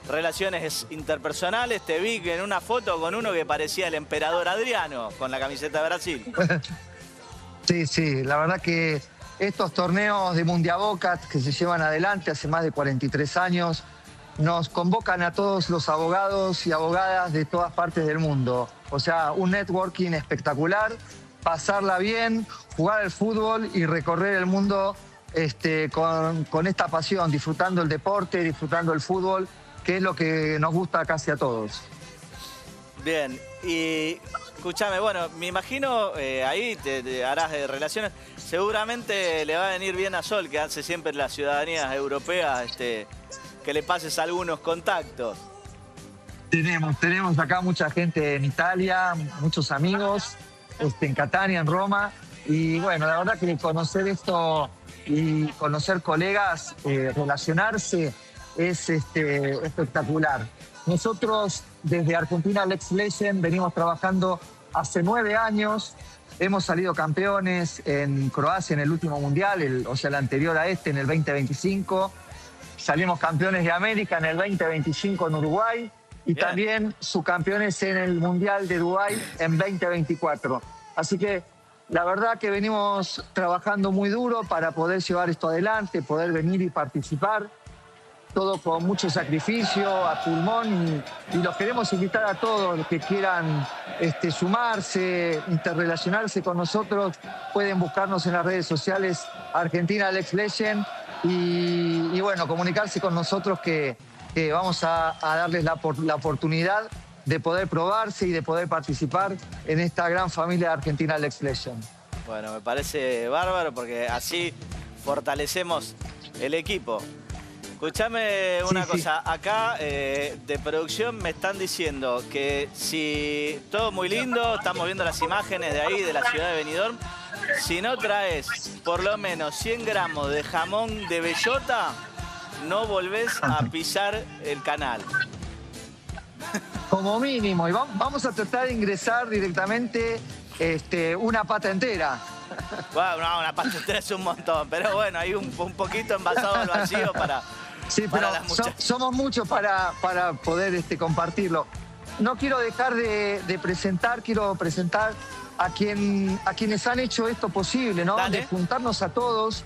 Speaker 1: relaciones interpersonales. Te vi en una foto con uno que parecía el emperador Adriano, con la camiseta de Brasil.
Speaker 21: Sí, la verdad que estos torneos de Mundiabocat que se llevan adelante hace más de 43 años nos convocan a todos los abogados y abogadas de todas partes del mundo. O sea, un networking espectacular, pasarla bien, jugar al fútbol y recorrer el mundo con esta pasión, disfrutando el deporte, disfrutando el fútbol, que es lo que nos gusta casi a todos.
Speaker 1: Bien, y escúchame, bueno, me imagino ahí te harás de relaciones. Seguramente le va a venir bien a Sol, que hace siempre las ciudadanías europeas, que le pases algunos contactos.
Speaker 21: Tenemos acá mucha gente en Italia, muchos amigos, en Catania, en Roma. Y bueno, la verdad que conocer esto y conocer colegas, relacionarse es espectacular. Nosotros desde Argentina Next Legend venimos trabajando hace 9 años. Hemos salido campeones en Croacia en el último mundial, el anterior a este, en el 2025. Salimos campeones de América en el 2025 en Uruguay y también subcampeones en el Mundial de Dubái en 2024. Así que la verdad que venimos trabajando muy duro para poder llevar esto adelante, poder venir y participar. Todo con mucho sacrificio, a pulmón, y los queremos invitar a todos los que quieran sumarse, interrelacionarse con nosotros. Pueden buscarnos en las redes sociales Argentina Next Legend y bueno, comunicarse con nosotros que vamos a darles la oportunidad de poder probarse y de poder participar en esta gran familia de Argentina Next Legend.
Speaker 1: Bueno, me parece bárbaro porque así fortalecemos el equipo. Escuchame una cosa, acá de producción me están diciendo que si todo muy lindo, estamos viendo las imágenes de ahí, de la ciudad de Benidorm, si no traes por lo menos 100 gramos de jamón de bellota, no volvés a pisar el canal.
Speaker 21: Como mínimo, y vamos a tratar de ingresar directamente una pata entera.
Speaker 1: Bueno, no, una pata entera es un montón, pero bueno, hay un poquito envasado al vacío para...
Speaker 21: Sí, pero somos muchos para poder compartirlo. No quiero dejar de presentar, quiero presentar a quienes han hecho esto posible, ¿no?
Speaker 1: Dale.
Speaker 21: De juntarnos a todos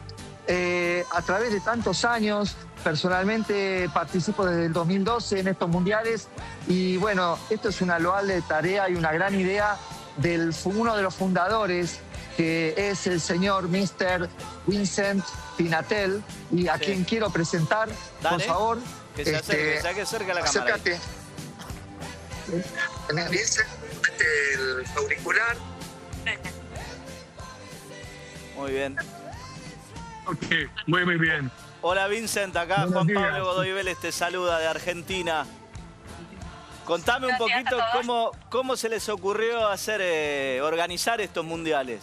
Speaker 21: a través de tantos años. Personalmente participo desde el 2012 en estos mundiales y bueno, esto es una loable tarea y una gran idea de uno de los fundadores, que es el señor Mr. Vincent Pinatel, y a quien quiero presentar.
Speaker 1: Dale,
Speaker 21: por favor.
Speaker 1: Que se acerque cerca a la cámara.
Speaker 21: Acércate. Vincent, el auricular.
Speaker 1: Muy bien.
Speaker 2: Ok, muy bien.
Speaker 1: Hola Vincent, acá
Speaker 2: Buenos
Speaker 1: Juan
Speaker 2: días.
Speaker 1: Pablo Godoy Vélez te saluda de Argentina. Contame un poquito cómo se les ocurrió organizar estos mundiales.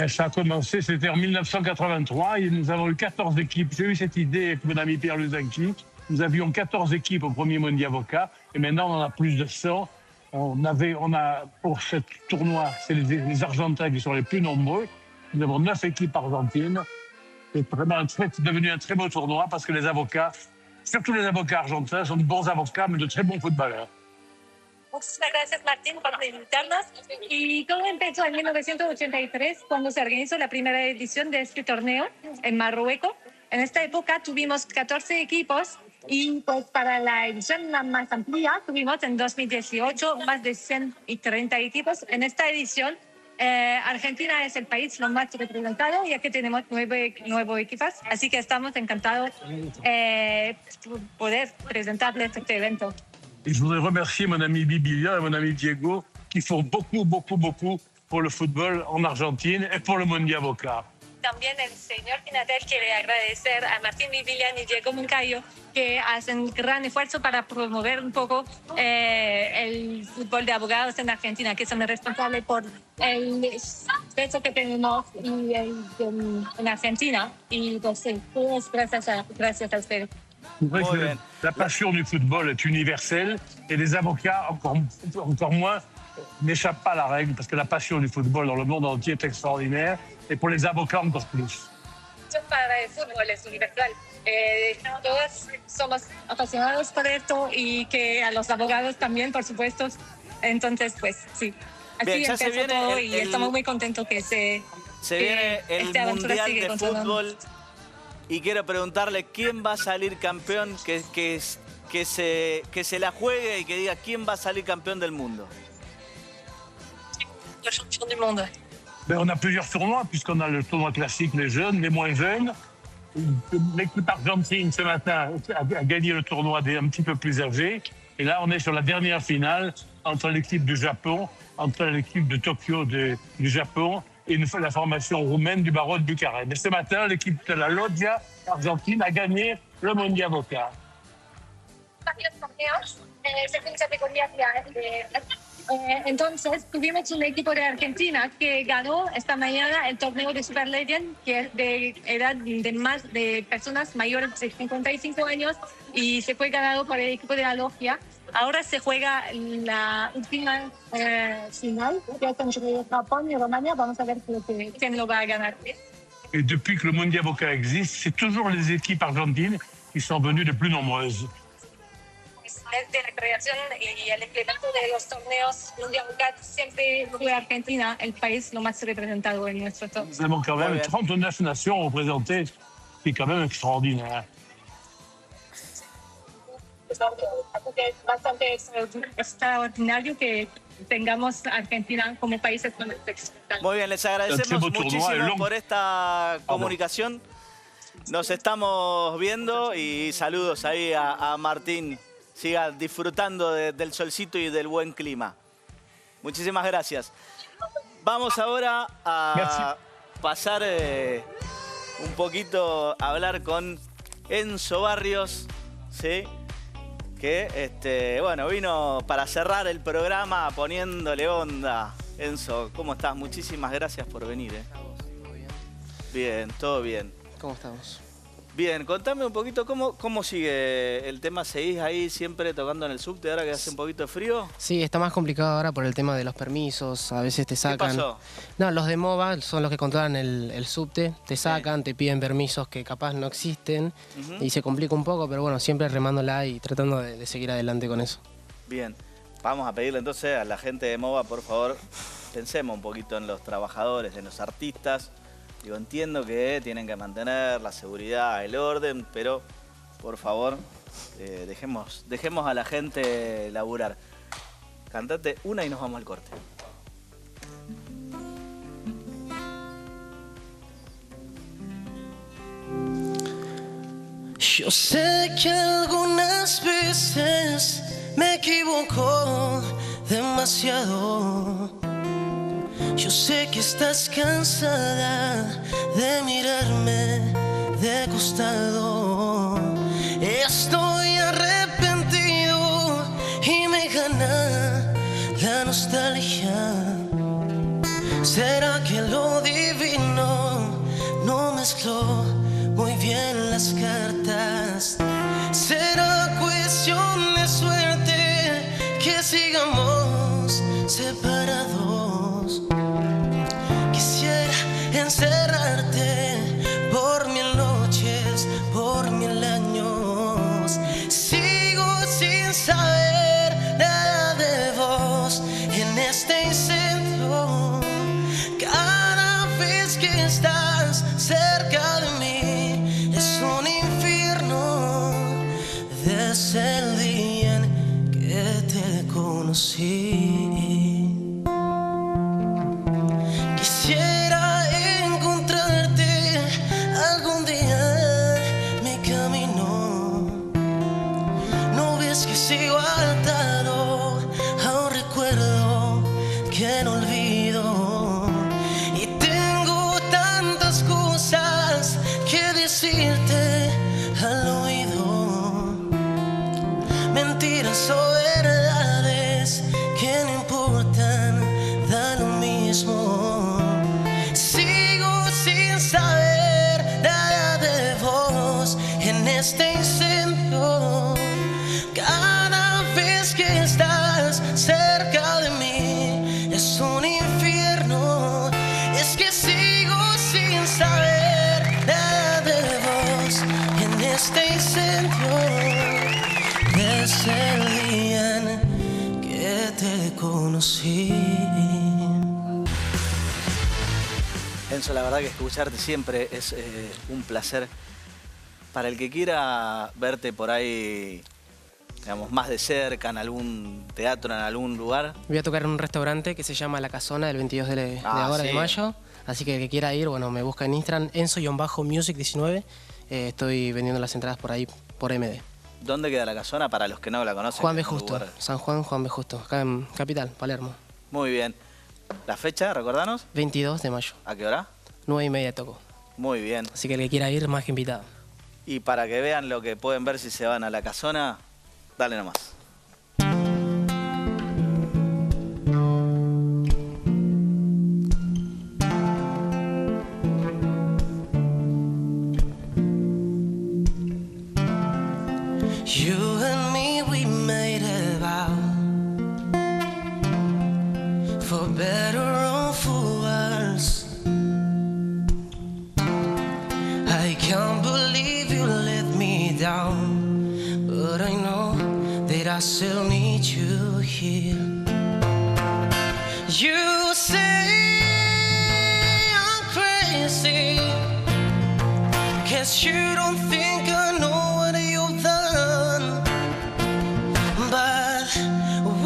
Speaker 2: Ça a commencé, c'était en 1983 et nous avons eu 14 équipes. J'ai eu cette idée avec mon ami Pierre Luzanchi. Nous avions 14 équipes au premier Mondial Avocat et maintenant on en a plus de 100. On a pour ce tournoi, c'est les Argentins qui sont les plus nombreux. Nous avons 9 équipes argentines. C'est vraiment devenu un très beau tournoi parce que les avocats, surtout les avocats argentins, sont de bons avocats mais de très bons footballeurs.
Speaker 22: Muchas gracias, Martín, por invitarnos. ¿Y cómo empezó en 1983, cuando se organizó la primera edición de este torneo en Marruecos? En esta época tuvimos 14 equipos y pues para la edición más amplia tuvimos en 2018 más de 130 equipos. En esta edición Argentina es el país lo más representado, ya que tenemos 9 equipos, así que estamos encantados poder presentarles este evento.
Speaker 2: Et je voudrais remercier mon ami Bibilia et mon ami Diego qui font beaucoup pour le football en Argentine et pour le Mondial Avocat.
Speaker 22: También el señor Pinatel quiere agradecer a Martín Bibilian y Diego Moncayo, que hacen gran esfuerzo para promover un poco el fútbol de abogados en Argentina, que son responsables por el peso que tenemos en Argentina. Y pues sí, pues gracias a ustedes.
Speaker 2: C'est vrai que la passion du football est universelle et les avocats, encore moins, n'échappent pas à la règle parce que la passion du football dans le monde entier est extraordinaire et pour les avocats encore plus.
Speaker 22: Para el fútbol es universal. Todos somos apasionados por esto y que a los abogados también, por supuesto. Entonces, pues sí. Así
Speaker 1: Bien, ya se
Speaker 22: empezó
Speaker 1: viene
Speaker 22: todo y estamos muy contentos que
Speaker 1: se viene el
Speaker 22: esta aventura
Speaker 1: Mundial
Speaker 22: sigue
Speaker 1: de
Speaker 22: continuando.
Speaker 1: Fútbol y quiero preguntarle quién va a salir campeón, que se la juegue y que diga quién va a salir campeón del mundo.
Speaker 22: Le champion du monde.
Speaker 2: Ben, on a plusieurs tournois, puisqu'on a le tournoi classique, les jeunes, les moins jeunes. L'équipe argentine, ce matin, a gagné le tournoi un petit peu plus âgés. Et là, on est sur la dernière finale entre l'équipe du Japon, entre l'équipe de Tokyo du Japon et la formation roumaine du barreau de Bucarest. Et ce matin, l'équipe de la Loggia argentine a gagné le Mondial Avocat.
Speaker 22: Varios torneos, según categorías Entonces tuvimos un equipo de Argentina que ganó esta mañana el torneo de Super Legend, que es de edad de personas mayores de 55 años, y se fue ganado por el equipo de la Logia. Ahora se juega la última final, que es entre Japón y Rumania. Vamos a ver quién lo va a ganar.
Speaker 2: Et depuis que le Mondiavocat existe, c'est toujours les équipes argentines qui sont venues les plus nombreuses.
Speaker 22: Desde la creación y el implemento de los torneos Mondiavocat, siempre fue Argentina el país lo más representado en nuestro torneo.
Speaker 2: Nous avons quand même 39 nations représentées, ce qui est quand même extraordinaire.
Speaker 22: Es bastante extraordinario que tengamos Argentina como país representado.
Speaker 1: Muy bien, les agradecemos muchísimo por esta comunicación. Nos estamos viendo y saludos ahí a Martín. Siga disfrutando del solcito y del buen clima. Muchísimas gracias. Vamos ahora a pasar un poquito a hablar con Enzo Barrios, ¿sí? Que bueno, vino para cerrar el programa poniéndole onda. Enzo, ¿cómo estás? Muchísimas gracias por venir.
Speaker 3: ¿Todo bien?
Speaker 1: Bien, todo bien.
Speaker 3: ¿Cómo estamos?
Speaker 1: Bien, contame un poquito cómo sigue el tema. ¿Seguís ahí siempre tocando en el subte ahora que hace un poquito de frío?
Speaker 3: Sí, está más complicado ahora por el tema de los permisos. A veces te sacan.
Speaker 1: ¿Qué pasó?
Speaker 3: No, los de MOVA son los que controlan el subte. Te sacan, te piden permisos que capaz no existen. Y se complica un poco, pero bueno, siempre remándola y tratando de seguir adelante con eso.
Speaker 1: Bien, vamos a pedirle entonces a la gente de MOVA, por favor, pensemos un poquito en los trabajadores, en los artistas. Digo, entiendo que tienen que mantener la seguridad, el orden, pero por favor, dejemos a la gente laburar. Cantate una y nos vamos al corte.
Speaker 4: Yo sé que algunas veces me equivoco demasiado. Yo sé que estás cansada de mirarme de costado. Estoy arrepentido y me gana la nostalgia. ¿Será que lo divino no mezcló muy bien las cartas? ¿Será cuestión de suerte que sigamos separados? Quisiera encerrarte por 1000 noches, por 1000 años. Sigo sin saber nada de vos en este incendio. Cada vez que estás cerca de mí es un infierno. Desde el día en que te conocí. Quisiera encontrarte algún día en mi camino. No ves que sigo atado a un recuerdo que no olvido. Y tengo tantas cosas que decirte al oído. Mentiras o verdades que no importan, da lo mismo. Sigo sin saber nada de vos en este incendio. Cada vez que estás cerca de mí es un infierno. Es que sigo sin saber nada de vos en este incendio. Desde el día en que te conocí.
Speaker 1: Enzo, la verdad que escucharte siempre es un placer. Para el que quiera verte por ahí, digamos, más de cerca, en algún teatro, en algún lugar.
Speaker 3: Voy a tocar en un restaurante que se llama La Casona el 22 de mayo. Así que el que quiera ir, bueno, me busca en Instagram, Enzo-Music19. Estoy vendiendo las entradas por ahí, por MD.
Speaker 1: ¿Dónde queda La Casona para los que no la conocen?
Speaker 3: Juan B. Justo, San Juan, Juan B. Justo, acá en Capital, Palermo.
Speaker 1: Muy bien. ¿La fecha, recordanos?
Speaker 3: 22 de mayo.
Speaker 1: ¿A qué hora?
Speaker 3: 9:30 toco.
Speaker 1: Muy bien.
Speaker 3: Así que el que quiera ir, más que invitado.
Speaker 1: Y para que vean lo que pueden ver si se van a La Casona, dale nomás.
Speaker 4: better off for worse. I can't believe you let me down, but I know that I still need you here. You say I'm crazy, 'cause you don't think I know what you've done. But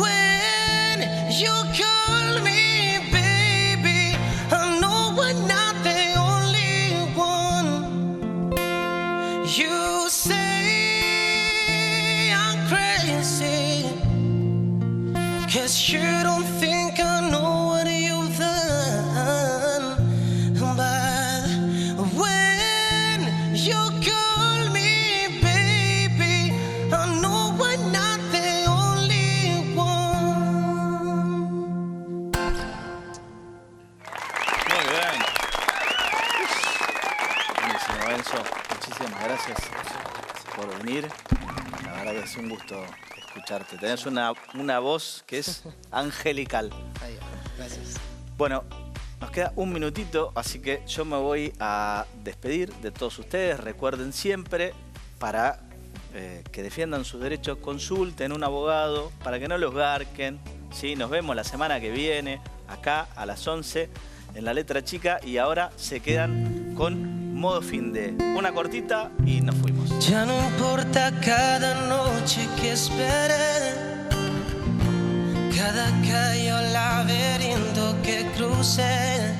Speaker 4: when you call me baby, I know I'm not the only one. You say I'm crazy, 'cause you don't think I know what you've done. But when you call me baby, I know I'm not the only one.
Speaker 1: Muy bien. Buenísimo, Enzo. Muchísimas gracias por venir. La verdad que es un gusto escucharte. Tenés una voz que es angelical.
Speaker 3: Ahí, gracias.
Speaker 1: Bueno, nos queda un minutito, así que yo me voy a despedir de todos ustedes. Recuerden siempre, para que defiendan sus derechos, consulten un abogado para que no los garquen. ¿Sí? Nos vemos la semana que viene, acá a las 11, en La Letra Chica. Y ahora se quedan con Modo Fin de. Una cortita y nos fuimos.
Speaker 4: Ya no importa cada noche que espere, cada calle o laberinto que cruce.